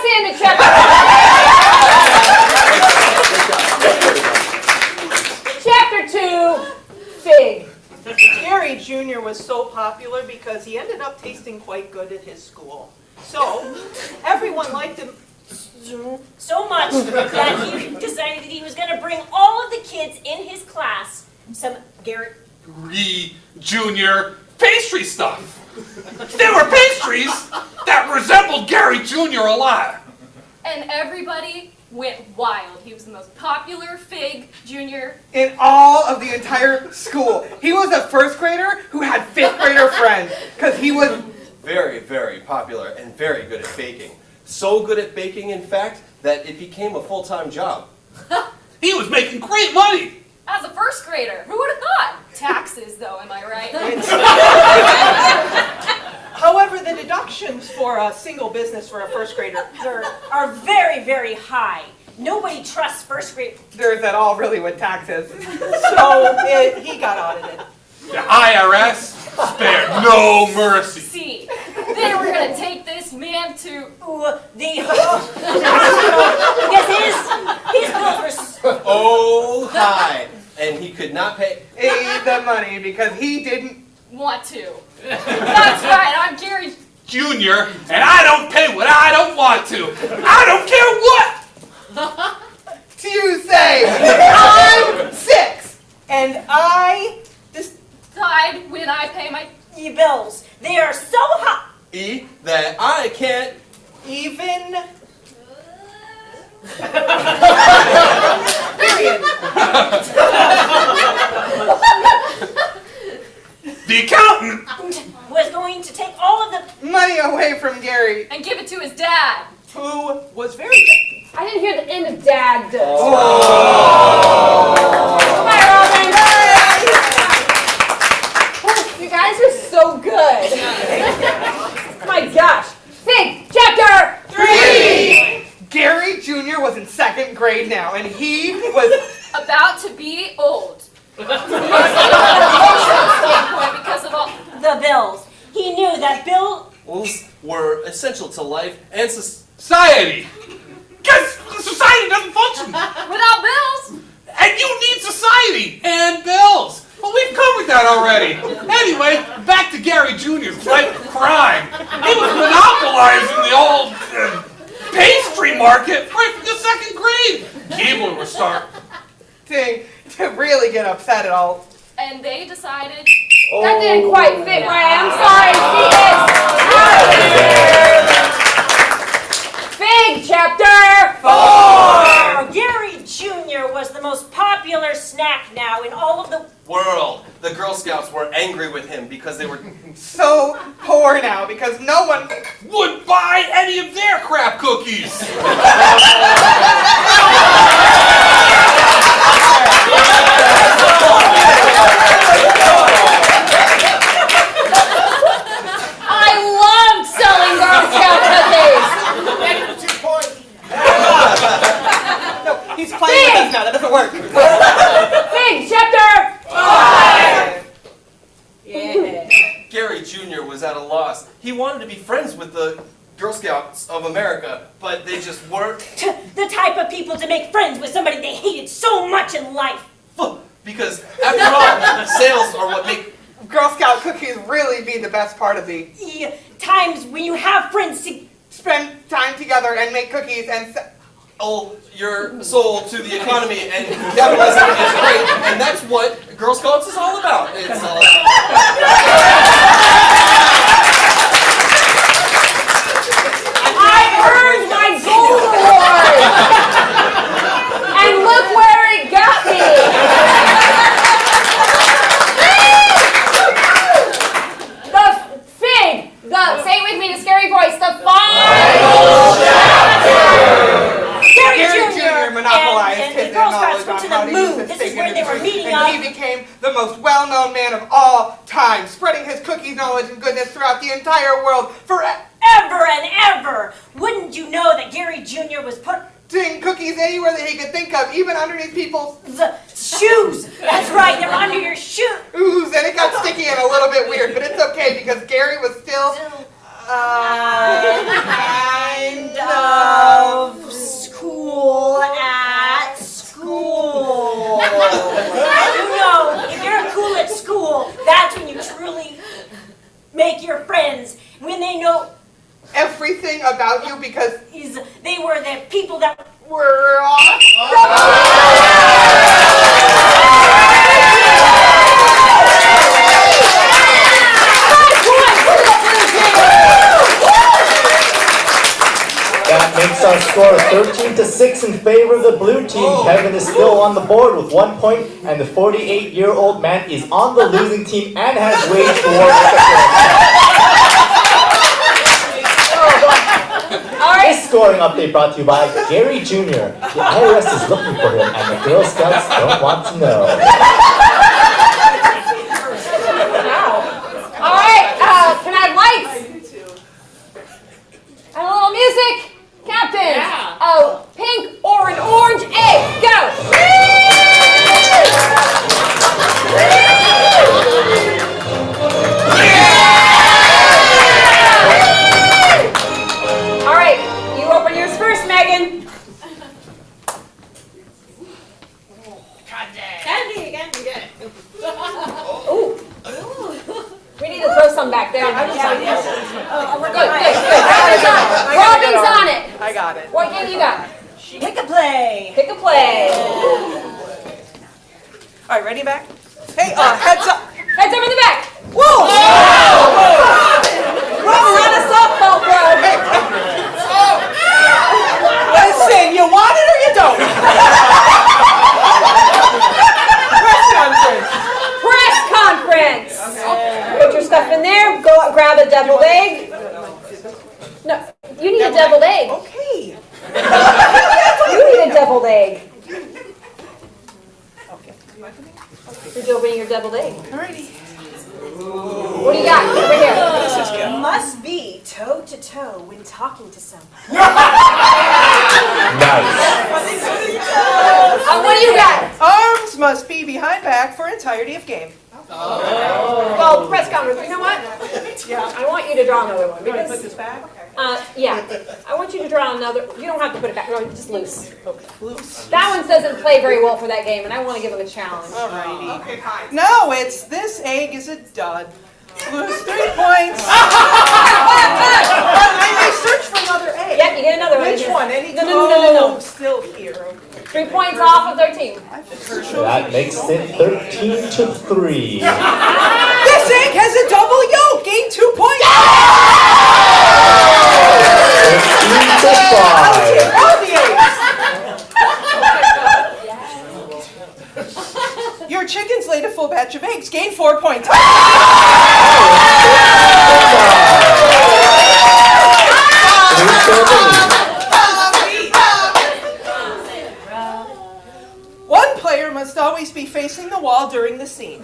the end of chapter 2, Fig. Gary Jr. was so popular because he ended up tasting quite good at his school. So everyone liked him So much that he decided that he was going to bring all of the kids in his class some Gary Junior pastry stuff. They were pastries that resembled Gary Jr. a lot. And everybody went wild. He was the most popular Fig Jr. In all of the entire school. He was a first grader who had fifth grader friends, because he was Very, very popular and very good at baking. So good at baking, in fact, that it became a full-time job. He was making great money. As a first grader. Who would have thought? Taxes, though, am I right? However, the deductions for a single business for a first grader are very, very high. Nobody trusts first grade. there's that all really with taxes. so he got audited. The IRS spared no mercy. See, they were going to take this man to... Because his bills were... Oh, hi. And he could not pay. The money, because he didn't want to. That's right, I'm Gary Junior, and I don't pay what I don't want to. I don't care what. Do you say? I'm 6. And I decide when I pay my bills. They are so high. That I can't even... The accountant was going to take all of the money away from Gary and give it to his dad, who was very... I didn't hear the end of Dad. You guys are so good. My gosh. Fig, chapter 3. Gary Jr. was in 2nd grade now, and he was about to be old. Because of all the bills. He knew that bills were essential to life and society. Because society doesn't function without bills. And you need society and bills. Well, we've covered that already. Anyway, back to Gary Jr.'s life of crime. He was monopolizing the old pastry market right from the 2nd grade. People were starting to really get upset at all. And they decided... That didn't quite fit right. I'm sorry. Fig, chapter 4. Gary Jr. was the most popular snack now in all of the world. The Girl Scouts were angry with him because they were so poor now because no one would buy any of their crap cookies. No, that doesn't work. Fig, chapter 5. Yeah. Gary Jr. was at a loss. He wanted to be friends with the Girl Scouts of America, but they just weren't. The type of people to make friends with somebody they hated so much in life. Because, after all, sales are what make Girl Scout cookies really be the best part of the times when you have friends to spend time together and make cookies and your soul to the economy, and capitalism is great, and that's what Girl Scouts is all about. It's all I earned my gold award! And look where it got me! The Fig! Say it with me, the scary voice, the final chapter! Gary Jr. monopolized and his the Girl Scouts knowledge went on to how the to use moon. the This steak is where they were industry, meeting and up. he became the most well-known man of all time, spreading his cookie knowledge and goodness throughout the entire world forever. Ever and ever. Wouldn't you know that Gary Jr. was putting cookies anywhere that he could think of, even underneath people's shoes? That's right, they're under your shoes. And it got sticky and a little bit weird, but it's okay because Gary was still kind of cool at school. You know, if you're cool at school, that's when you truly make your friends. When they know everything about you because they were the people that were That makes our score 13-6 in favor of the blue team. Kevin is still on the board with 1 point, and the 48-year-old man is on the losing team and has waged war with the This scoring update brought to you by Gary Jr. The IRS is looking for him, and the Girl Scouts don't want to know. All right, can I have lights? And a little music? Captains! Yeah. Oh, pink or an orange egg, go! All right, you open yours first, Megan. Candy. Ooh. We need to throw some back there. We're Good. Robin's on it. I got it. What game you got? Pick a play. Pick a play. All right, ready back? Hey, heads up. Heads up in the back. Whoa! Robin, run a softball throw. Listen, you want it or you don't? Press conference. Put your stuff in there. Go grab a deviled egg. No, you need a deviled egg. Okay. You need a deviled egg. Who's opening your deviled egg? Alrighty. What do you got over here? Must be toe to toe when talking to someone. Nice. What do you got? Arms must be behind back for entirety of game. Well, press conference. You know what? Yeah, I want you to draw another one. You want to Because, put this back? yeah, I want you to draw another. You don't have to put it back. No, just loose. Okay, loose. That one doesn't play very well for that game, and I want to give him a challenge. Alrighty. Okay, fine. No, it's this egg is a dud. Lose 3 points. I may search for another egg. Yep, you get another one. Which one? Any? No. Still here. 3 points off of 13. That makes it 13-3. This egg has a double yolk. Gain 2 points. 13-5. All the eggs. Your chickens laid a full batch of eggs. Gain 4 points. One player must always be facing the wall during the scene.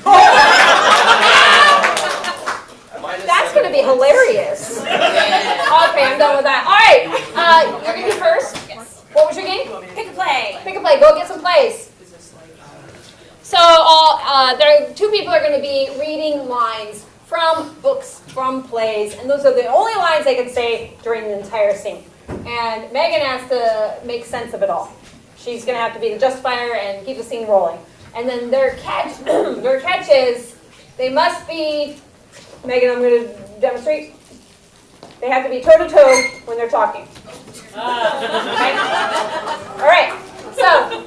That's going to be hilarious. Okay, I'm done with that. All right, you're going to be first. What was your game? Pick a play. Pick a play. Go get some plays. are going to be reading lines from books, from plays, and those are the only lines they can say during the entire scene. And Megan has to make sense of it all. She's going to have to be the justifier and keep the scene rolling. And then their catch, their catch is they must be, Megan, I'm going to demonstrate. They have to be toe-to-toe when they're talking. Okay? All right, so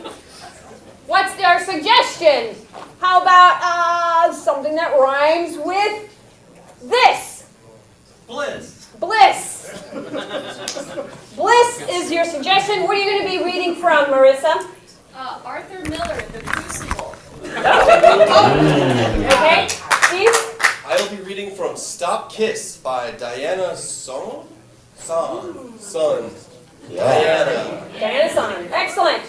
what's our suggestion? How about something that rhymes with this? Bliss. Bliss. Bliss is your suggestion. What are you going to be reading from, Marissa? Arthur Miller, The Crucible. Okay, Steve? I'll be reading from Stop Kiss by Diana Son. Diana. Diana Son. Excellent.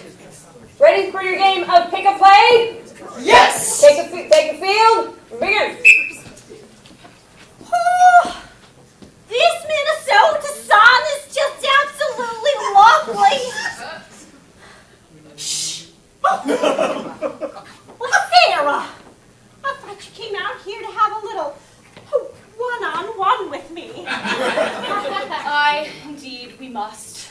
Ready for your game of pick a play? Yes! Take a field. Begin. This Minnesota sun is just absolutely lovely. Shh. Well, Sarah, I thought you came out here to have a little one-on-one with me. Aye, indeed, we must.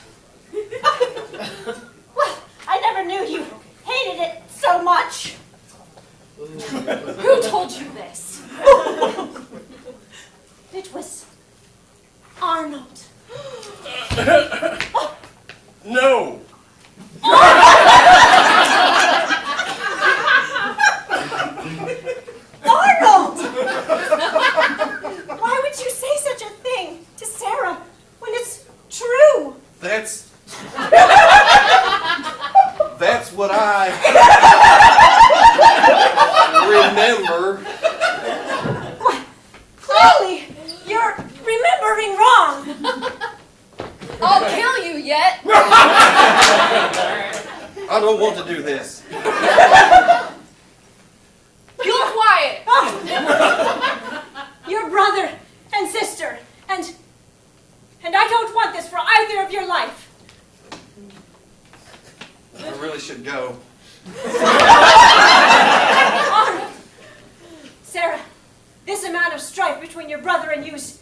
Well, I never knew you hated it so much. Who told you this? It was Arnold. No. Arnold! Why would you say such a thing to Sarah when it's true? That's what I remember. Clearly, you're remembering wrong. I'll kill you yet. I don't want to do this. Be quiet. Your brother and sister, and I don't want this for either of your life. I really should go. Arnold! Sarah, this amount of strife between your brother and you is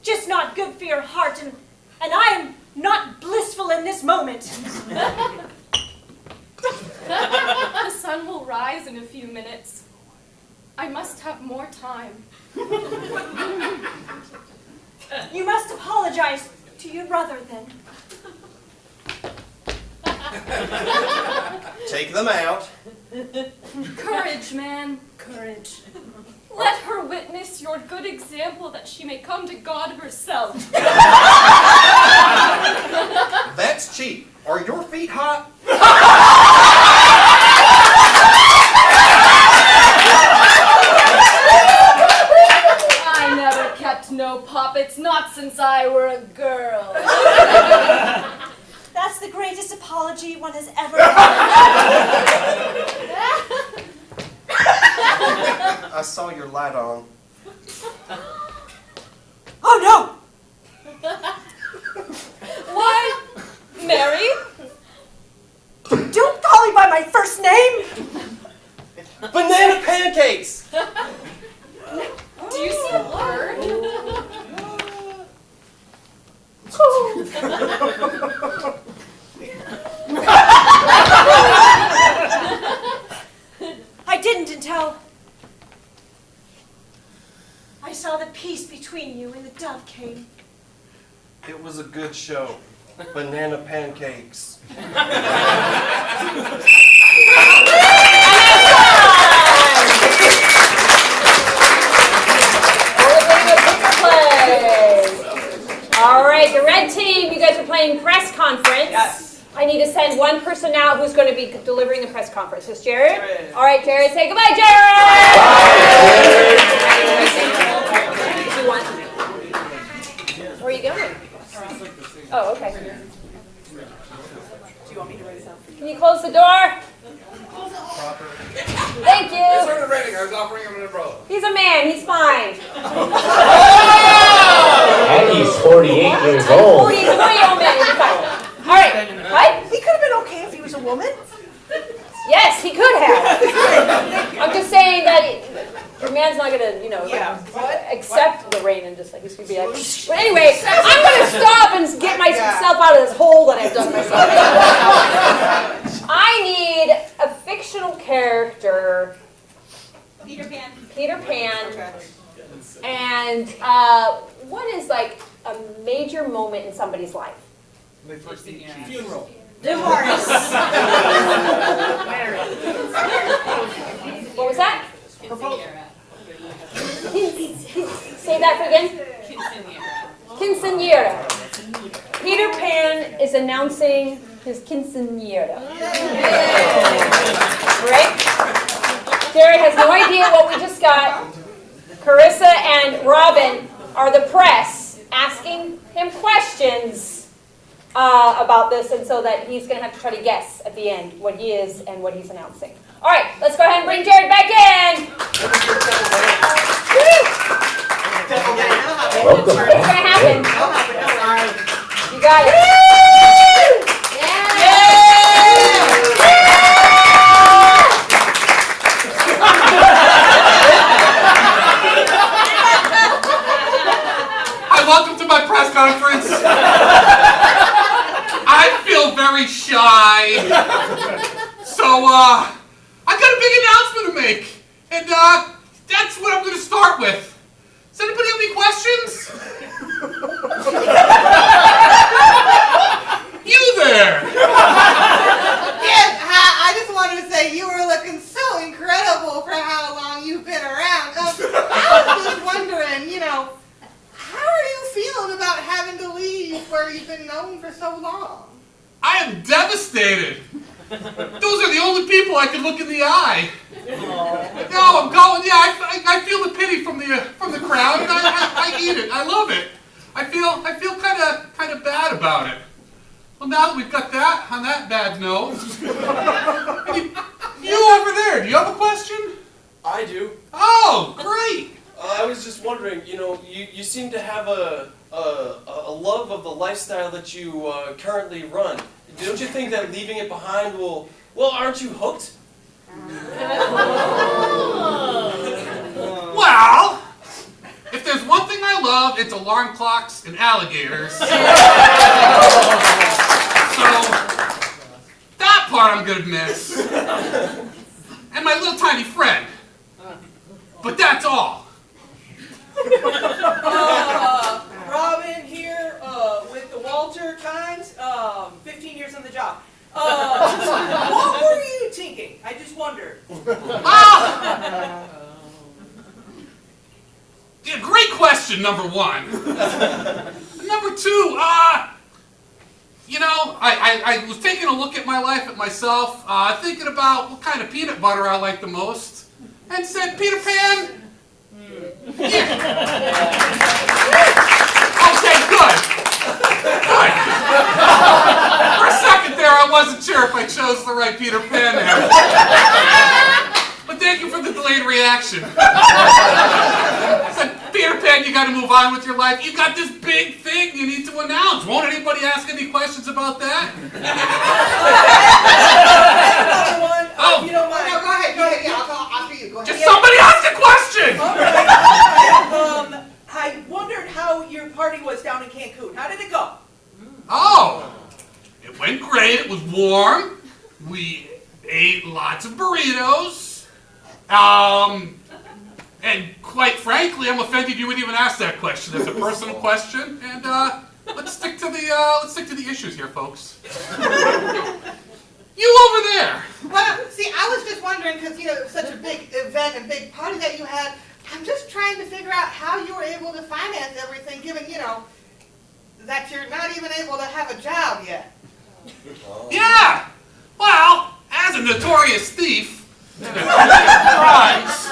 just not good for your heart, and I am not blissful in this moment. The sun will rise in a few minutes. I must have more time. You must apologize to your brother then. Take them out. Courage, man, courage. Let her witness your good example that she may come to God herself. That's cheap. Are your feet hot? I never kept no poppets, not since I were a girl. That's the greatest apology one has ever I saw your light on. Oh no! Why, Mary? Don't call me by my first name! Banana pancakes! Do you see a word? I didn't until I saw the peace between you and the dove came. It was a good show. Banana pancakes. All right, the red team, you guys are playing press conference. Yes. I need to send one person out who's going to be delivering the press conference. Is Jared? Jared. All right, Jared, say goodbye, Jared! Do you want? Where are you going? Oh, okay. Do you want me to write it down for you? Can you close the door? Thank you. It's sort of raining. I was offering him an umbrella. He's a man. He's fine. And he's 48 years old. He's a very old man. He's fine. All right. What? He could have been okay if he was a woman. Yes, he could have. I'm just saying that Your man's not gonna, you know, Yeah. accept the rain and just like he's gonna be like. But anyway, I'm gonna stop and get myself out of this hole that I've done myself. I need a fictional character. Peter Pan. Peter Pan. And what is like a major moment in somebody's life? Funeral. Divorce. What was that? Say that again. Quinceañera. Peter Pan is announcing his quinceañera. Right? Jared has no idea what we just got. Carissa and Robin are the press asking him questions about this, and so that he's going to have to try to guess at the end what he is and what he's announcing. All right, let's go ahead and bring Jared back in. Welcome. What's going to happen? You got it. Hi, welcome to my press conference. I feel very shy. So, I got a big announcement to make. And, that's what I'm going to start with. Does anybody have any questions? You there! Yes, I just wanted to say you were looking so incredible for how long you've been around. I was just wondering, you know, how are you feeling about having to leave where you've been known for so long? I am devastated. Those are the only people I can look in the eye. No, I'm going. Yeah, I feel the pity from the crowd, and I eat it. I love it. I feel kind of bad about it. Well, now that we've got that on that bad note, you over there, do you have a question? I do. Oh, great. I was just wondering, you know, you seem to have a love of the lifestyle that you currently run. Don't you think that leaving it behind will, well, aren't you hooked? Well, if there's one thing I love, it's alarm clocks and alligators. So, that part I'm gonna miss. And my little tiny friend. But that's all. Robin here with the Walter Times, 15 years on the job. What were you thinking? I just wondered. Yeah, great question, number one. Number two, you know, I was taking a look at my life, at myself, thinking about what kind of peanut butter I like the most, and said, Peter Pan, yeah. Okay, good. Good. For a second there, I wasn't sure if I chose the right Peter Pan there. But thank you for the delayed reaction. I said, Peter Pan, you got to move on with your life. You got this big thing you need to announce. Won't anybody ask any questions about that? Another one, if you don't mind. No, go ahead. Yeah, I'll see you. Go ahead. Just somebody ask a question! I wondered how your party was down in Cancun. How did it go? Oh, it went great. It was warm. We ate lots of burritos. And quite frankly, I'm offended you would even ask that question. It's a personal question, and let's stick to the issues here, folks. You over there. Well, see, I was just wondering, because, you know, it was such a big event and big party that you had, I'm just trying to figure out how you were able to finance everything, given, you know, that you're not even able to have a job yet. Yeah. Well, as a notorious thief, crimes,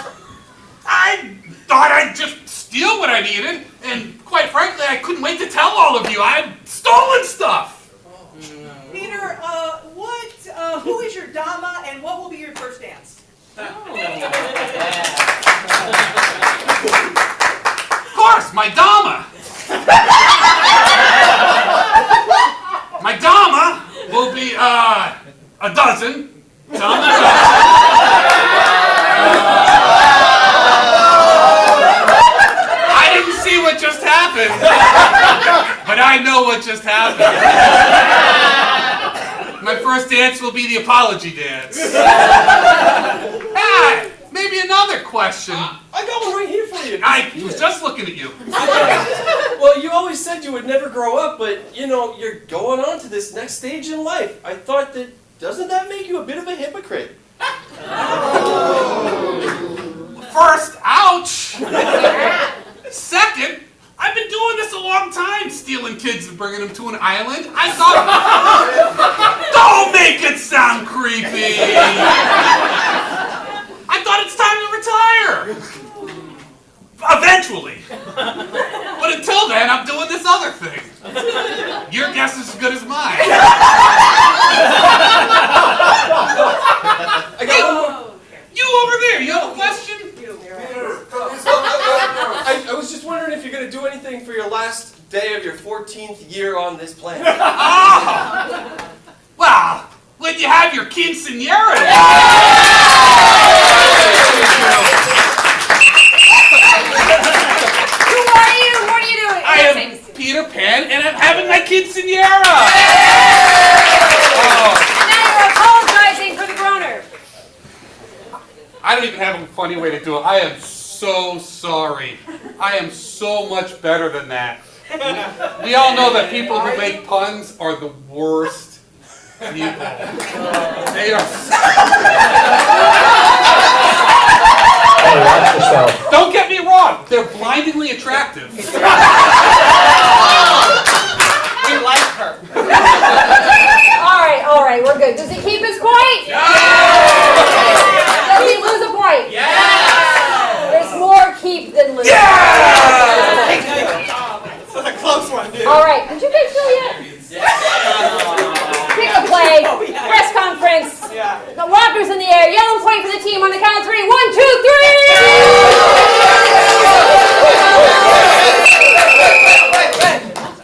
I thought I'd just steal what I needed, and quite frankly, I couldn't wait to tell all of you I'd stolen stuff. Peter, who is your dama and what will be your first dance? Of course, my dama. My dama will be a dozen. happened, but I know what just happened. My first dance will be the apology dance. Hey, maybe another question. I got one right here for you. I was just looking at you. Well, you always said you would never grow up, but you know, you're going on to this next stage in life. I thought that, doesn't that make you a bit of a hypocrite? First, ouch! Second, I've been doing this a long time, stealing kids and bringing them to an island. I thought, don't make it sound creepy. I thought it's time to retire. Eventually. But until then, I'm doing this other thing. Your guess is as good as mine. Hey, you over there, you have a question? I was just wondering if you're going to do anything for your last day of your 14th year on this planet. Oh! Well, when you have your quinceañera. Who are you? What are you doing? I am Peter Pan, and I'm having my quinceañera. Oh. And now you're apologizing for the groaner. I don't even have a funny way to do it. I am so sorry. I am so much better than that. We all know that people who make puns are the worst people. They are. Hey, watch yourself. Don't get me wrong. They're blindingly attractive. We like her. All right, we're good. Does he keep his point? Does he lose a point? There's more keep than lose. This was a close one, dude. All right, did you guys go yet? Pick a play. Press conference. The Walker's in the air. Yellow point for the team on the count of 3. 1, 2, 3.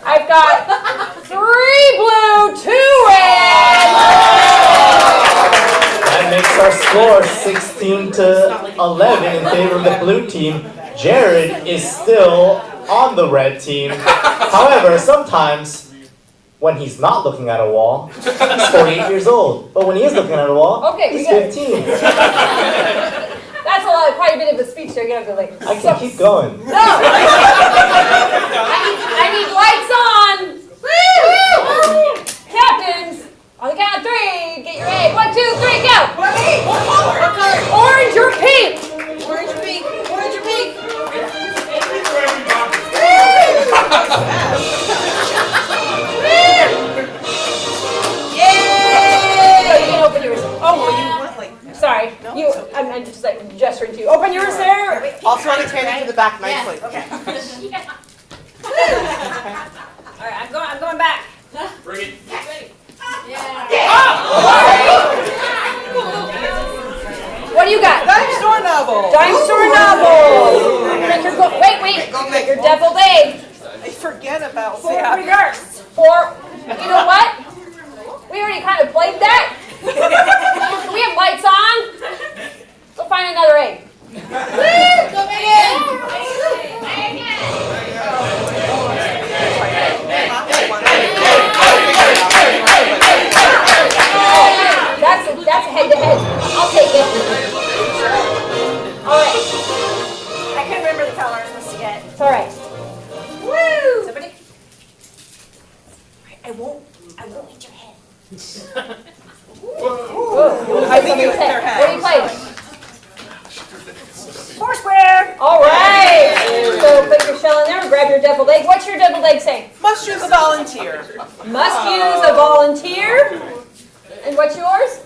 I've got 3 blue, 2 red. That makes our score 16 to 11 in favor of the blue team. Jared is still on the red team. However, sometimes when he's not looking at a wall, he's 48 years old. But when he is looking at a wall, Okay, he's we got it. 15. That's quite a bit of a speech there. You're gonna have to I can keep going. No. I need lights on. Woo! Captains, on the count of 3, get your A. 1, 2, 3, go. What color? What color? Orange or pink? Orange or pink? Orange or pink? Yay! You can open yours. Oh, well, you went like. Sorry, I'm just like gesturing to you. Open yours there. I'll throw the candy to the back nicely. Okay. All right, I'm going back. Bring it. What do you got? Dime store novel. Dime store novel. Make your wait. Your deviled egg. I forget about 4 regards. 4. You know what? We already kind of played that. We have lights on. Go find another egg. Go back in. That's a head-to-head. I'll take it. All right. I couldn't remember the color I was supposed to get. It's all right. Woo! Somebody? I won't eat your head. Whoa. I think it was their head. What do you play? Foursquare. All right. So put your shell in there and grab your deviled egg. What's your deviled egg say? Must choose a volunteer. Must use a volunteer. And what's yours?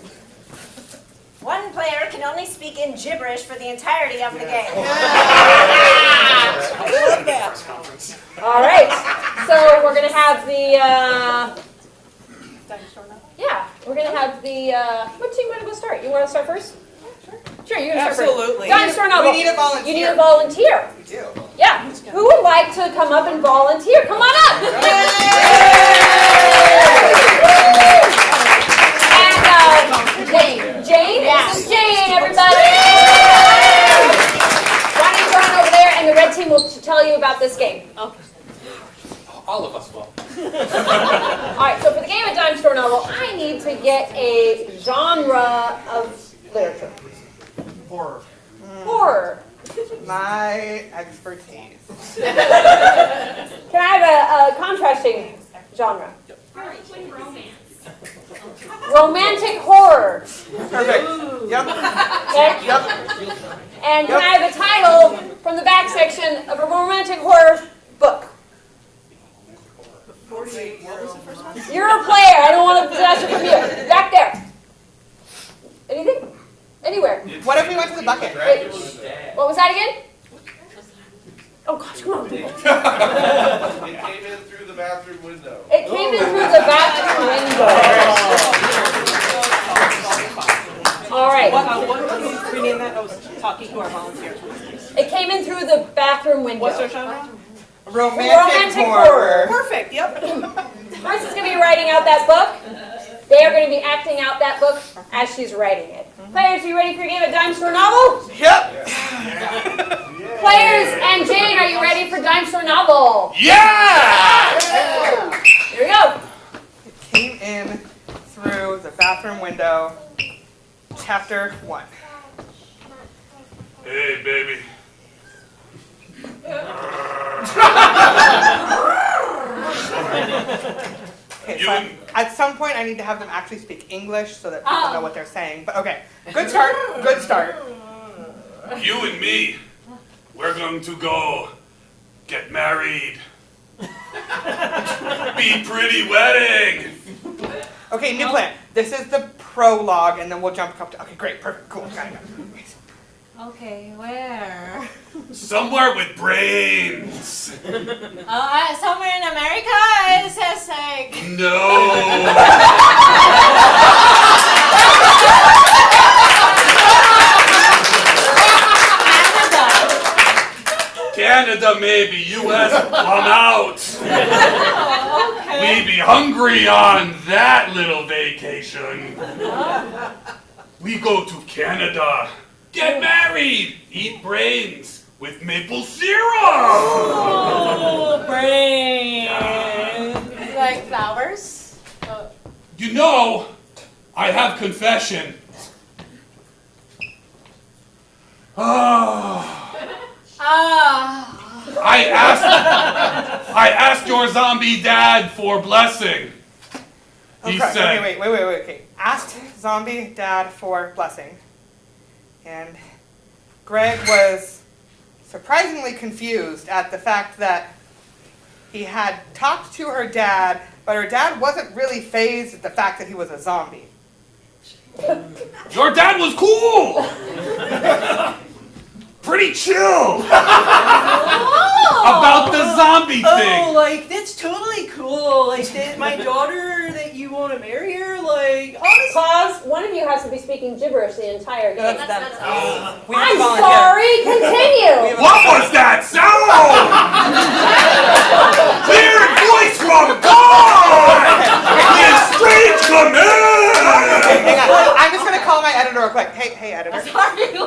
One player can only speak in gibberish for the entirety of the game. All right. So we're gonna have the. Yeah, we're gonna have the. What team want to go start? You want to start first? Sure, you're gonna start Absolutely. first. Dime store novel. We need a volunteer. You need a volunteer. We do. Yeah. Who would like to come up and volunteer? Come on up. And Jane. This is Jane, everybody. Why don't you run over there, and the red team will tell you about this game. Okay. to get a genre of literature. Horror. Horror. My expertise. Can I have a contrasting genre? Romantic horror. Perfect. Yep. Okay? Yep. And can I have a title from the back section of a romantic horror book? What was the first one? You're a player. I don't want to possess it from you. Back there. Anything? Anywhere. What if we went to the bucket? Wait. What was that again? Oh gosh, come on. It came in through the bathroom window. It came in through the bathroom window. All right. What can you rename that? I was talking to our volunteers. It came in through the bathroom window. What's our genre? Romantic horror. Perfect, yep. Chris is going to be writing out that book. They are going to be acting out that book as she's writing it. Players, are you ready for your game of Dime Store Novel? Yep. Players and Jane, are you ready for Dime Store Novel? Yeah! Here we go. It came in through the bathroom window. Chapter 1. Hey, baby. Okay, so at some point I need to have them actually speak English so that people know what they're saying. But okay, good start, good start. You and me, we're going to go get married. Be pretty wedding. Okay, new plan. This is the prologue, and then we'll jump up to. Okay, great, perfect, cool, got it. Okay, where? Somewhere with brains. Somewhere in America? It says like... No. Canada maybe, US come out. We be hungry on that little vacation. We go to Canada, get married, eat brains with maple syrup. Oh, brains. Like flowers? You know, I have confession. I asked your zombie dad for blessing. He said, wait, okay. Asked zombie dad for blessing. And Greg was surprisingly confused at the fact that he had talked to her dad, but her dad wasn't really fazed at the fact that he was a zombie. Your dad was cool! Pretty chill! About the zombie thing! Oh, like, that's totally cool. Like, my daughter that you want to marry her, like, honestly. Pause. One of you has to be speaking gibberish the entire game. That's I'm sorry. Continue. What was that sound? Weird voice from God! His strange command! Hang on. I'm just gonna call my editor real quick. Hey, editor.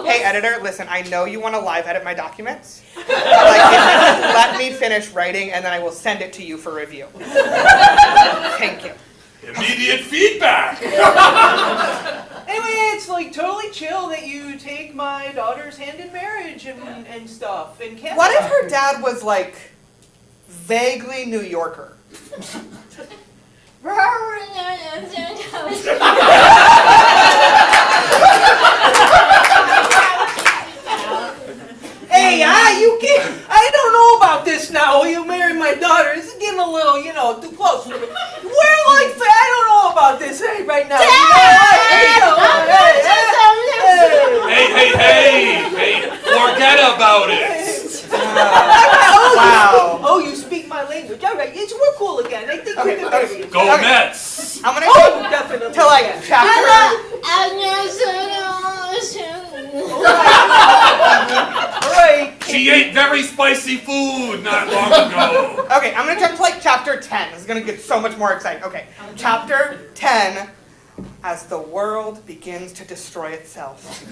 Hey, editor. Listen, I know you want to live edit my documents. But, let me finish writing, and then I will send it to you for review. Thank you. Immediate feedback. Anyway, it's like totally chill that you take my daughter's hand in marriage and stuff. And What if her dad was like vaguely New Yorker? Hey, you can't. I don't know about this now. You marry my daughter. This is getting a little, too close. We're like, I don't know about this right now. Hey, forget about it. Wow. Oh, you speak my language. All right, we're cool again. I think we can marry. Go Mets. I'm gonna go definitely. to like chapter. Alright. She ate very spicy food not long ago. Okay, I'm gonna jump to like chapter 10. This is gonna get so much more exciting. Okay, chapter 10. As the world begins to destroy itself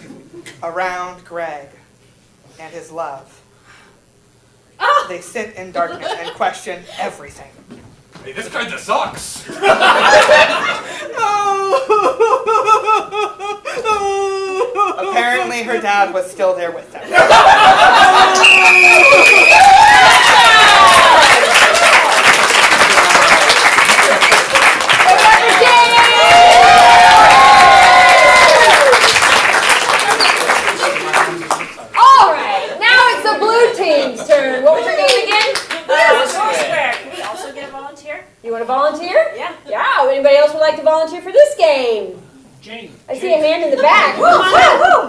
around Greg and his love, they sit in darkness and question everything. Hey, this kinda sucks. Oh, Apparently her dad was still there with them. All right, now it's the blue team's turn. What was your name again? Square. Can we also get a volunteer? You want to volunteer? Yeah. Yeah. Anybody else would like to volunteer for this game? Jane. I see a hand in the back. Woo, woo, woo.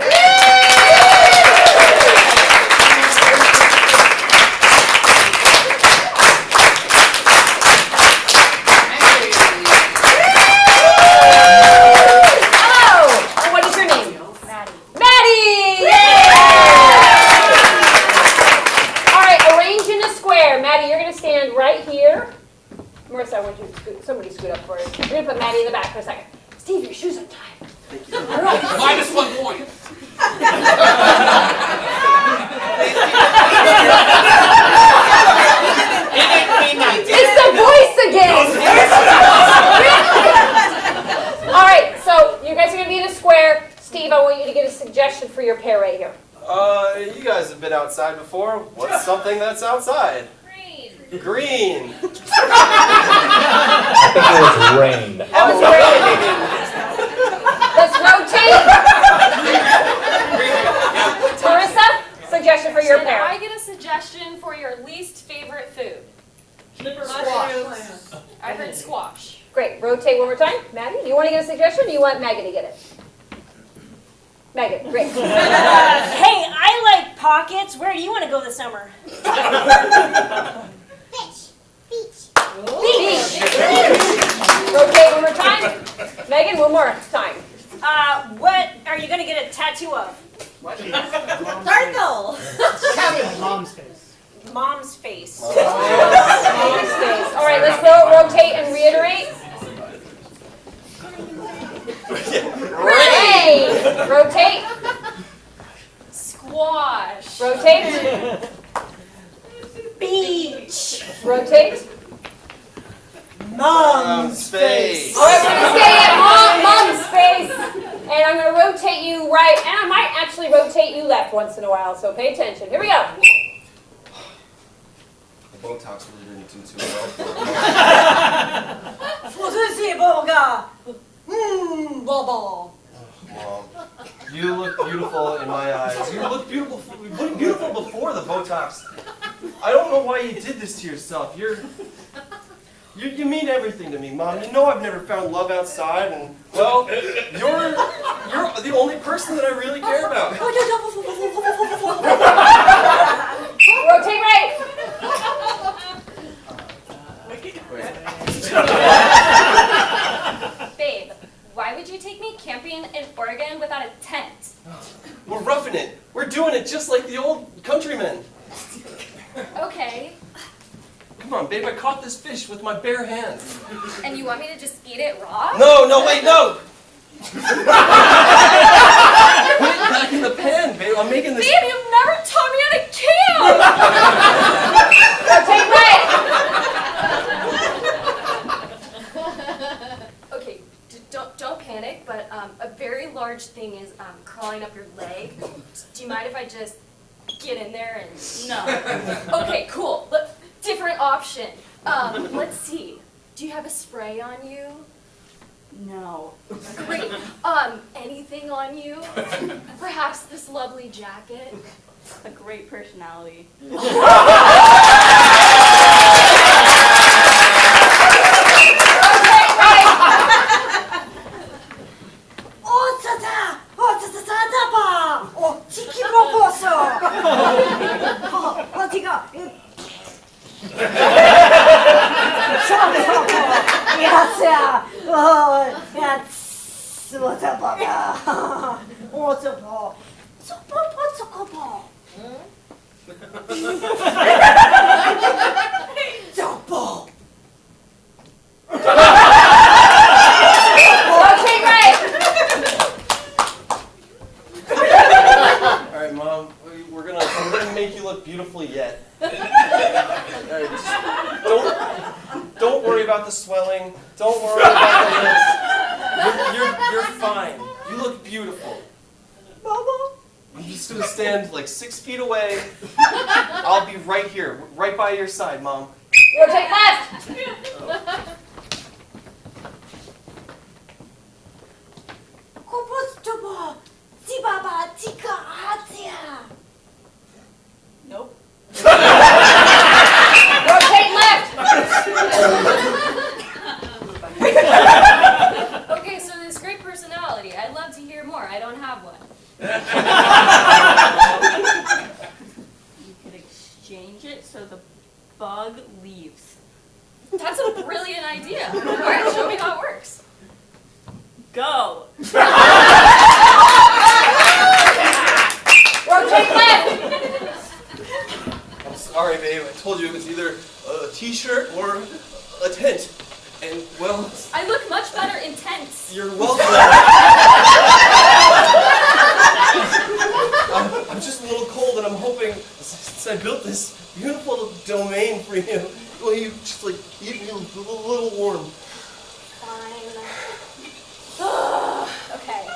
Marissa, I want you to somebody scoot up for you. We're going to put Maddie in the back for a second. Steve, your shoes are tied. All right. -1 point. It's the voice again. All right, so you guys are going to be in a square. Steve, I want you to get a suggestion for your pair right here. You guys have been outside before. What's something that's outside? Green. I think it was rain. That was great. Let's rotate. Marissa, suggestion for your Should pair. I get a suggestion for your least favorite food? Squash. I heard squash. Great. Rotate one more time. Maggie, do you want to get a suggestion or do you want Megan to get it? Megan, great. Hey, I like pockets. Where do you want to go this summer? Beach. Rotate one more time. Megan, one more time. What are you going to get a tattoo of? Circle. Mom's face. Mom's face. Mom's face. All right, let's rotate and reiterate. Great. Rotate. Squash. Rotate. Beach. Rotate. Mom's face. All right, we're going to stay at Mom's face. And I'm going to rotate you right, and I might actually rotate you left once in a while, so pay attention. Here we go. The Botox really didn't do too well for Bubble. Mom, you look beautiful in my eyes. You look beautiful before the Botox. I don't know why you did this to yourself. You mean everything to me, Mom. You know I've never found love outside, and well, you're the only person that I really care about. Rotate right. Babe, why would you take me camping in Oregon without a tent? We're roughing it. We're doing it just like the old countrymen. Okay. Come on, babe, I caught this fish with my bare hands. And you want me to just eat it raw? No, wait, no! Put it back in the pan, babe. I'm making this. Babe, you've never taught me how to camp! Rotate right. Okay, don't panic, but a very large thing is crawling up your leg. Do you mind if I just get in there and... No. Okay, cool. But different option. Let's see. Do you have a spray on you? No. Great. Anything on you? Perhaps this lovely jacket? A great personality. Alright, Mom, we're gonna make you look beautiful yet. Alright, just don't worry about the swelling. Don't worry about the lips. fine. You look beautiful. Mama? I'm just gonna stand like 6 feet away. I'll be right here, right by your side, Mom. Rotate left. Nope. Rotate left. Okay, so this great personality. I'd love to hear more. I don't have one. You could exchange it so the bug leaves. That's a brilliant idea. All right, show me how it works. Go. Rotate left. I'm sorry, babe. I told you it was either a t-shirt or a tent. And, well, I look much better in tents. you're welcome. I'm just a little cold, and I'm hoping, since I built this beautiful domain for you, will you just, like, keep me a little warm? Fine. Okay.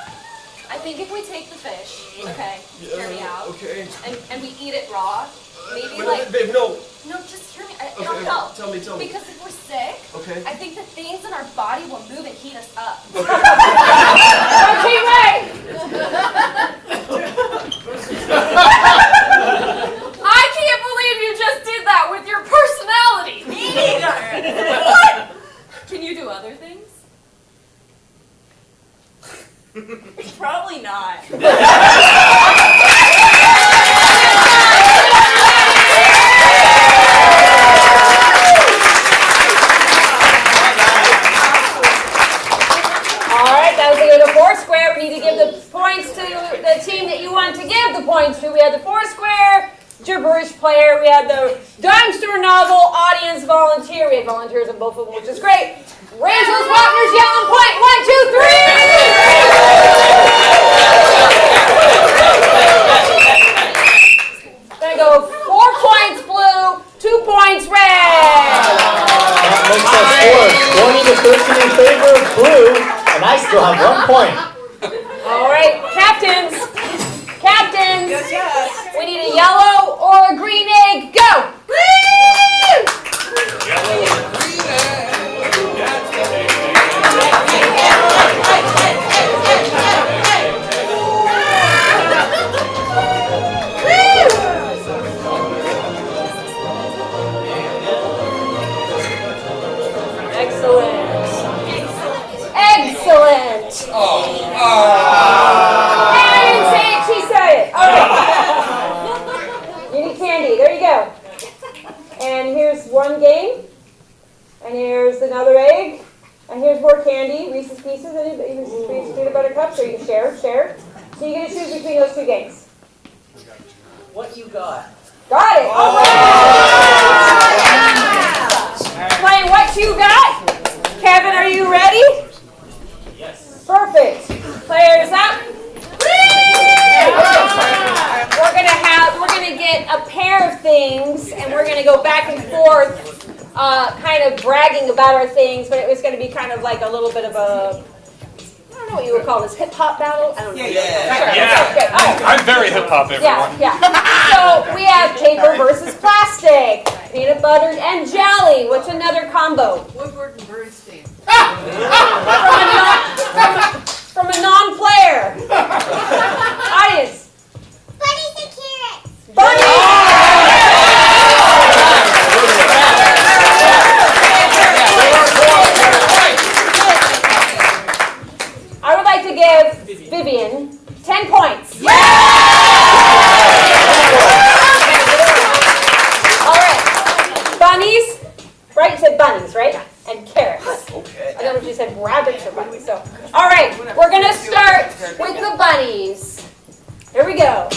I think if we take the fish, okay, hear me out, Okay. and we eat it raw, maybe Wait, like... babe, no. No, just hear me. Okay, It'll help. tell me. Because if we're sick, Okay. I think the things in our body will move and heat us up. Rotate right. I can't believe you just did that with your personality. Me neither. What? Can you do other things? Probably not. Alright, that was the Foursquare. We need to give the points to the team that you want to give the points to. We had the Foursquare gibberish player. We had the Dime Store novel audience volunteer. We had volunteers on both of them, which is great. Raise those Wapners, yelling point. 1, 2, 3! Gonna go 4 points blue, 2 points red. That makes our score 20 to 13 in favor of blue, and I still have 1 point. Alright, captains. Captains. Yes. We need a yellow or a green egg. Go! Green! Excellent. Excellent. I didn't say it, she said it. All right. You need candy. There you go. And here's one game. And here's another egg. And here's more candy. Reese's Pieces. Anybody? Reese's Pieces, peanut butter cups. So you can share. So you get to choose between those 2 games. What you got? Got it. All right. Playing what you got. Kevin, are you ready? Yes. Perfect. Players up. We're gonna get a pair of things, and we're gonna go back and forth, kind of bragging about our things. But it was gonna be kind of like a little bit of a, I don't know what you would call this, hip hop battle. I don't know. Yeah. Okay, all right. I'm very hip hop, everyone. Yeah. So we have paper versus plastic, peanut butter and jelly. What's another combo? Woodward and Bernstein. From a non-player. Audience. Bunnies and carrots. I would like to give Vivian 10 points. All right. Bunnies. Right? You said bunnies, right? And carrots. Okay. I don't know if you said rabbits or bunnies. So, all right. We're going to start with the bunnies. Here we go.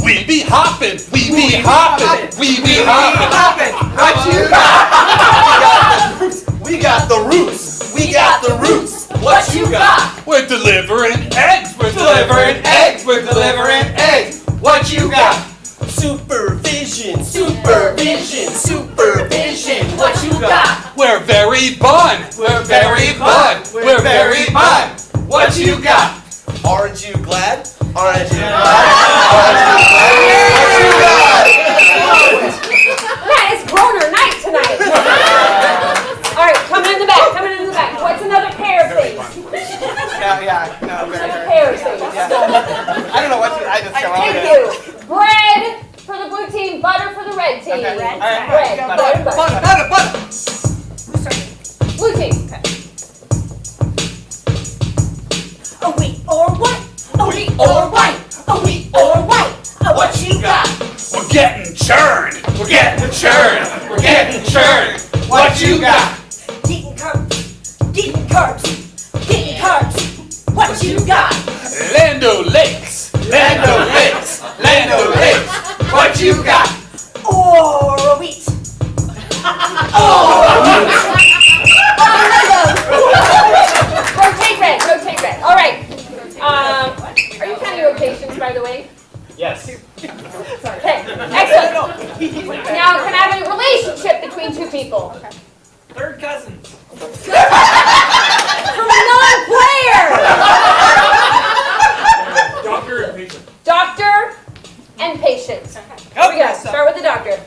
We be hopping, we be hopping, we be hopping. What you got? We got the roots. We got the roots. What you got? We're delivering eggs, we're delivering eggs, we're delivering eggs. What you got? Supervision, supervision, supervision. What you you got? We're very bun. We're very bun. We're very bun. What you got? Aren't you glad? Aren't you glad? Aren't you glad? What you got? Man, it's groaner night tonight. All right, coming in the back, coming in the back. What's another pair of things? No, Another pair of things. I don't know what I just go Thank you. Bread for the blue team, butter for the red team. Okay. Bread, All right. bread, Butter, butter. butter. Blue team. A wheat or white? A wheat or white? A wheat or white? What you got? We're getting churned. We're getting churned. We're getting churned. What you got? Getting carbs. Getting carbs. Getting carbs. What you got? Lando Lakes. Lando Lakes. Lando Lakes. What you got? Or a wheat. Rotate red, rotate red. All right. Are you counting rotations, by the way? Yes. Okay, excellent. Now, can I have a relationship between two people? Third cousins. From a non-player! Doctor and patient. Doctor and patient. Here we go. Start with the doctor.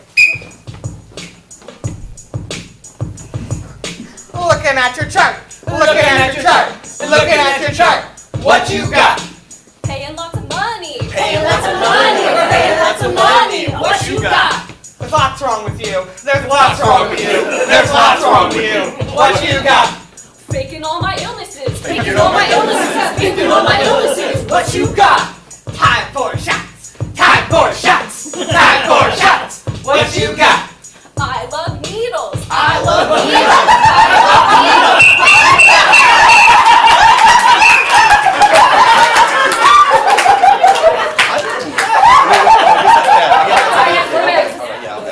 Looking at your chart. Looking at your chart. Looking at your chart. What you got? Paying lots of money. Paying lots of money. Paying lots of money. What you got? There's lots wrong with you. There's lots wrong with you. There's lots wrong with you. What you got? Faking all my illnesses. Faking all my illnesses. Faking all my illnesses. What you got? Time for shots. Time for shots. Time for shots. What you got? I love needles. I love needles. I love needles.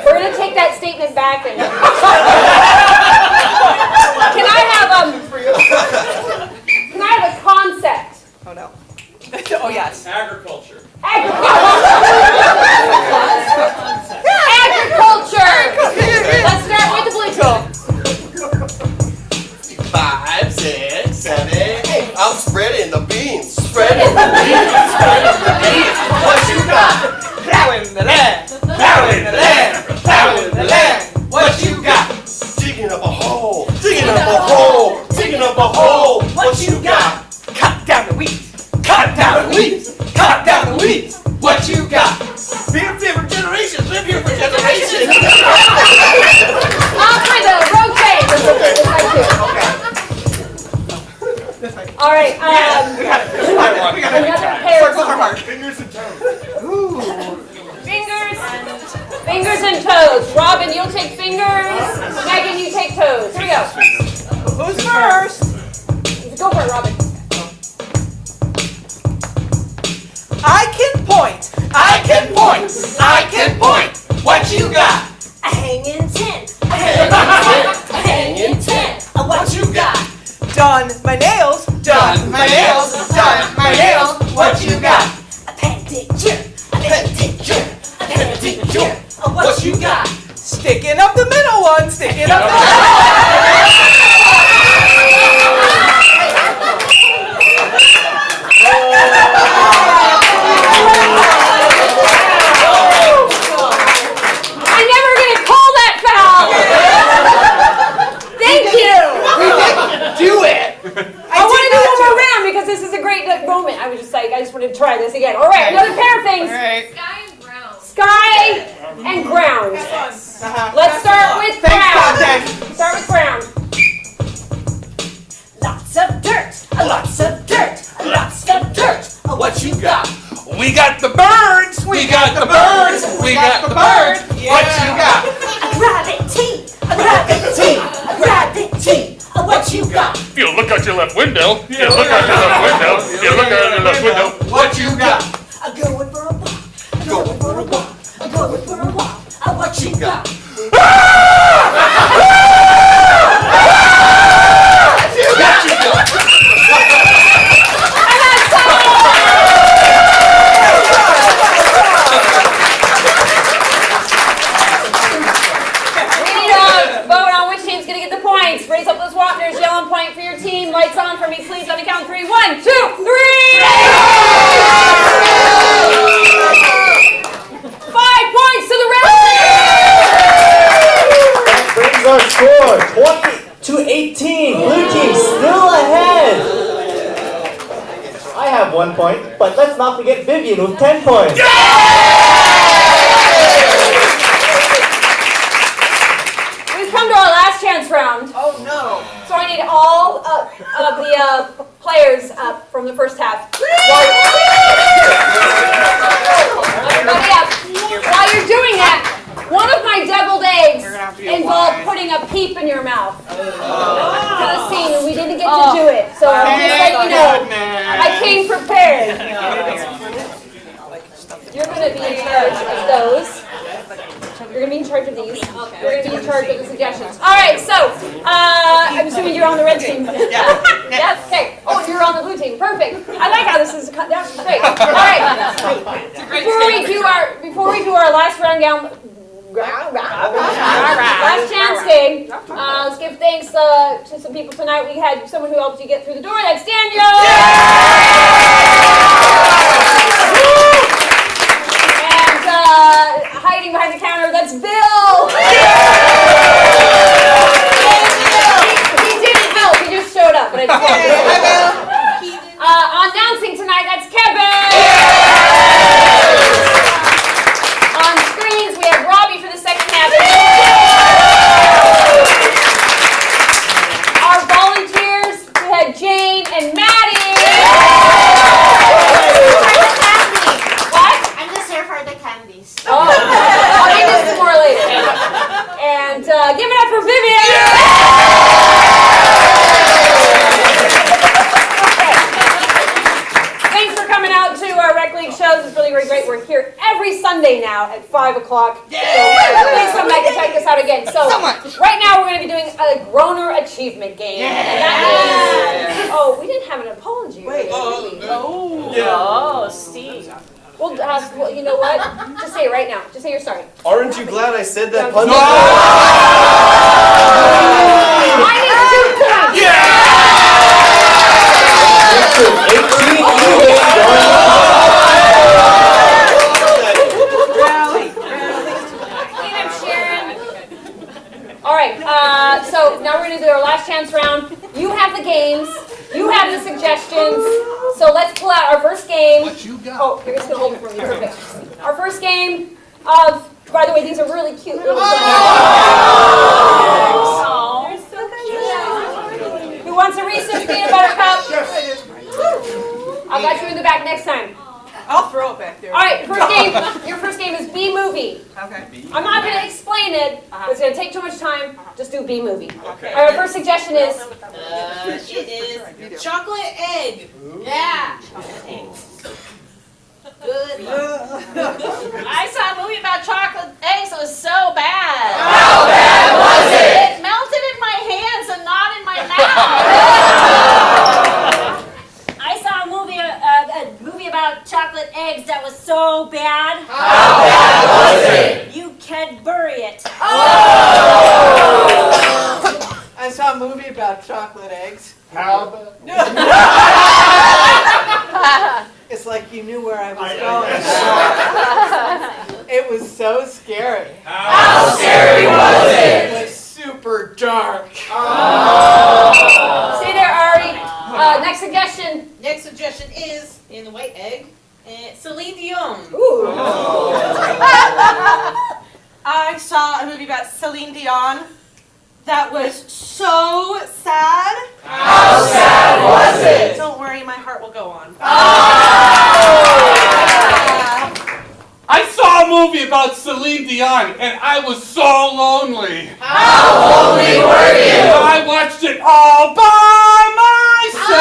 We're gonna take that statement back and. Can I have a concept? Oh no. Oh yes. Agriculture. Agriculture. Let's start with the blue team. 5, 6, 7, 8. I'm spreading the beans. Spreading the beans. Spreading the beans. What you got? Plowing the land. Plowing the land. Plowing the land. What you got? Digging up a hole. Digging up a hole. Digging up a hole. What you got? Cut down the weeds. Cut down the weeds. Cut down the weeds. What you got? Live here for generations. Live here for generations. Not for the rotate. All right. We got it. Another pair. Circles are hard. Fingers and toes. Fingers and toes. Robin, you'll take fingers. Megan, you take toes. Here we go. Who's first? Go for it, Robin. I can point. I can point. I can point. What you got? A hanging 10. A hanging 10. A hanging 10. What you got? Done my nails. Done my nails. Done my nails. What you got? A pedicure. A pedicure. A pedicure. What you got? Sticking up the middle one. Sticking up the I'm never gonna call that foul. Thank you. Do it. I want to do one more round because this is a great moment. I was just like, I just wanted to try this again. All right, another pair of things. All right. Sky and brown. Sky and ground. Let's start with brown. Start with brown. Lots of dirt. Lots of dirt. Lots of dirt. What you got? We got the birds. We got the birds. We got the birds. What you got? A gravity. A gravity. A gravity. What you got? You look out your left window. You look out your left window. You look out your left window. What you got? I'm going for a walk. I'm going for a walk. I'm going for a walk. What you got? We need a vote on which team team, lights on for me, please, on the count of 3. 1, 2, 3! 5 points to the red team! That brings our score 20-18. Blue team still ahead. I have 1 point, but let's not forget Vivian with 10 points. We've come to our last chance round. Oh no. So I need all of the players up from the first half. Everybody up. While you're doing that, one of my deviled eggs involved putting a peep in your mouth for the scene, and we didn't get to do it. So I'm just letting you know, I came prepared. You're going to be in charge of those. You're going to be in charge of these. You're going to be in charge of the suggestions. All right, so I'm assuming you're on the red team. Yeah. Yes. Okay. Oh, you're on the blue team. Perfect. I like how this is. That's great. All right. Before we do our last round down. Last chance game. Let's give thanks to some people tonight. We had someone who helped you get through the door. That's Daniel. And hiding behind the counter. That's Bill. He didn't help. He just showed up. But I just announcing tonight. That's Kevin. On screens, we have Robbie for the second half. Our volunteers, we had Jane and Maddie. What? I'm just here for the candies. Oh, I'll give you some more later. And give it up for Vivian. Thanks for coming out to our Rec League shows. It's really great. We're here every Sunday now at 5 o'clock. So please come back and check us out again. So right now we're going to be doing a Groner Achievement game. And that is, oh, we didn't have an apology. Wait. Oh, Steve. Well, you know what? Just say it right now. Just say you're sorry. Aren't you glad I said that? No. Mine is 2 points. All right, so now we're going to do our last chance round. You have the games. You have the suggestions. So let's pull out our first game. What you got? Oh, you're just going to hold it for me. Perfect. Our first game of, by the way, these are really cute little things. Oh. Who wants a Reese's peanut butter cup? I'll got you in the back next time. I'll throw it back there. All right, your first game is B movie. Okay. I'm not going to explain it. It's going to take too much time. Just do B movie. Okay. Our first suggestion is? It is chocolate egg. Yeah. Good. I saw a movie about chocolate eggs. It was so bad. How bad was it? It melted in my hands and not in my mouth. I saw a movie about chocolate eggs that was so bad. How bad was it? You can't bury it. I saw a movie about chocolate eggs. How bad? It's like you knew where I was going. It was so scary. How scary was it? It was super dark. Stay there, Ari. Next suggestion. Next suggestion is, in the white egg, Celine Dion. Ooh. I saw a movie about Celine Dion that was so sad. How sad was it? Don't worry, my heart will go on. I saw a movie about Celine Dion, and I was so lonely. How lonely were you? I watched it all by myself.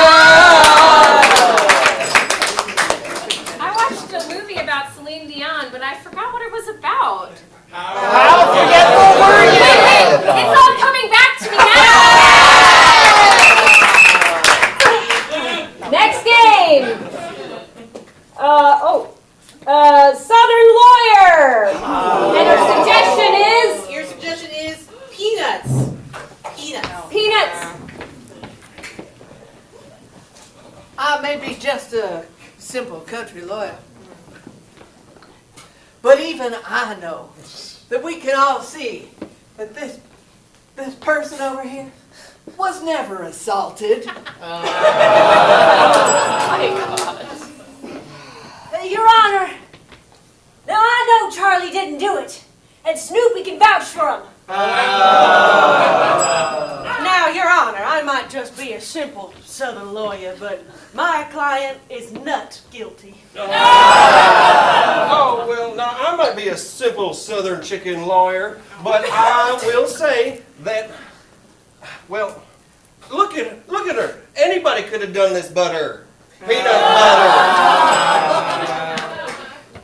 I watched a movie about Celine Dion, but I forgot what it was about. How forgetful were you? Wait, it's all coming back to me now. Next game. Southern Lawyer. And our suggestion is? Your suggestion is peanuts. Peanuts. Peanuts. I may be just a simple country lawyer, but even I know that we can all see that this person over here was never assaulted. Your Honor, now I know Charlie didn't do it, and Snoopy can vouch for him. Now, Your Honor, I might just be a simple Southern lawyer, but my client is not guilty. Oh, well, now I might be a simple Southern chicken lawyer, but I will say that, well, look at her. Anybody could have done this but her. Peanut butter.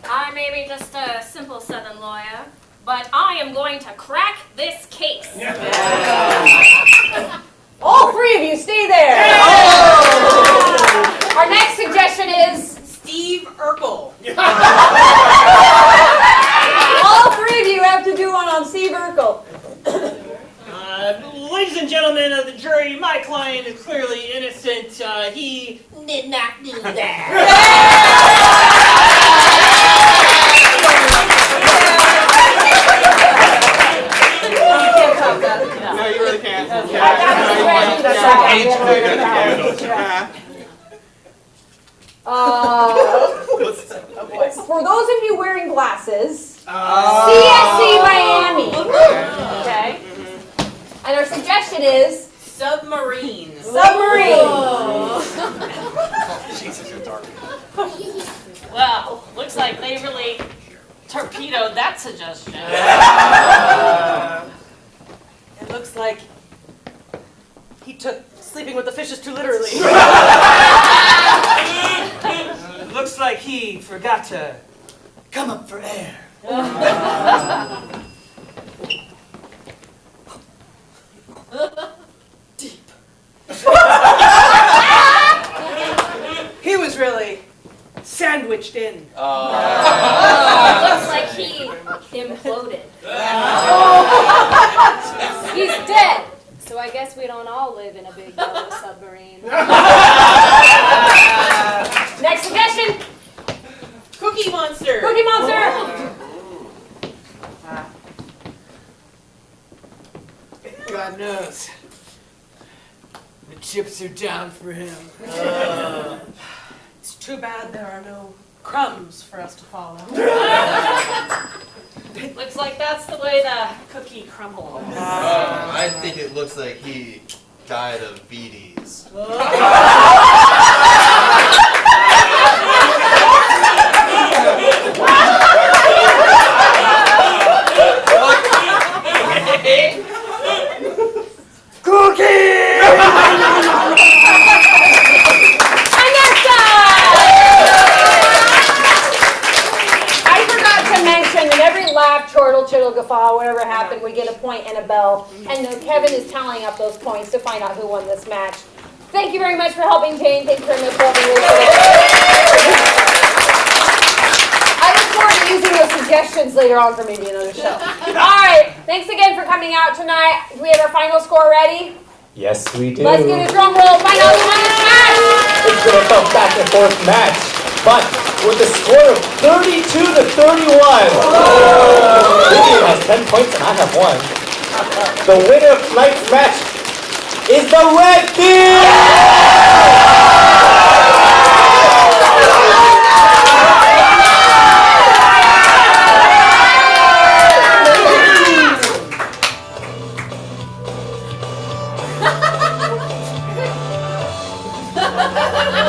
I may be just a simple Southern lawyer, but I am going to crack this case. All three of you, stay there. Our next suggestion is Steve Urkel. all three of you have to do one on Steve Urkel. Ladies and gentlemen of the jury, my client is clearly innocent. He did not do that. No, you really can't. For those of you wearing glasses, CSC Miami. Okay. And our suggestion is Submarines. Well, looks like they really torpedoed that suggestion. It looks like he took sleeping with the fishes too literally. It looks like he forgot to come up for air. Deep. He was really sandwiched in. Looks like he imploded. He's dead. So I guess we don't all live in a big yellow submarine. next suggestion. Cookie Monster. Cookie Monster. God knows. The chips are down for him. It's too bad there are no crumbs for us to follow. Looks like that's the way the cookie crumbles. I think it looks like he died of BDs. Chortle, chittle, guffaw, whatever happened, we get a point and a bell. And Kevin is tallying up those points to find out who won this match. Thank you very much for helping, Jane. Thank you very much for helping me. I look forward to using those suggestions later on for maybe another show. All right, thanks again for coming out tonight. Do we have our final score ready? Yes, we do. Let's get a drum roll. Find out who won this match. It's been a tough back and forth match, but with a score of 32 to 31. Vivian has 10 points and I have 1. The winner of tonight's match is the red team!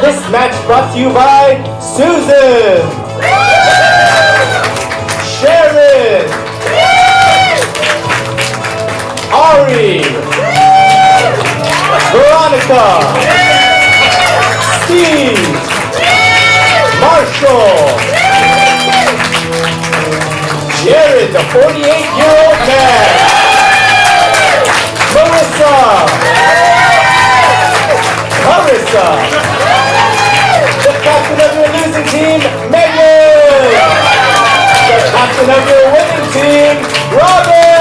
This match brought to you by Susan, Sharon, Ari, Veronica, Steve, Marshall, Jared, the 48-year-old man, Marissa, the captain of your losing team, Megan! The captain of your winning team, Robin!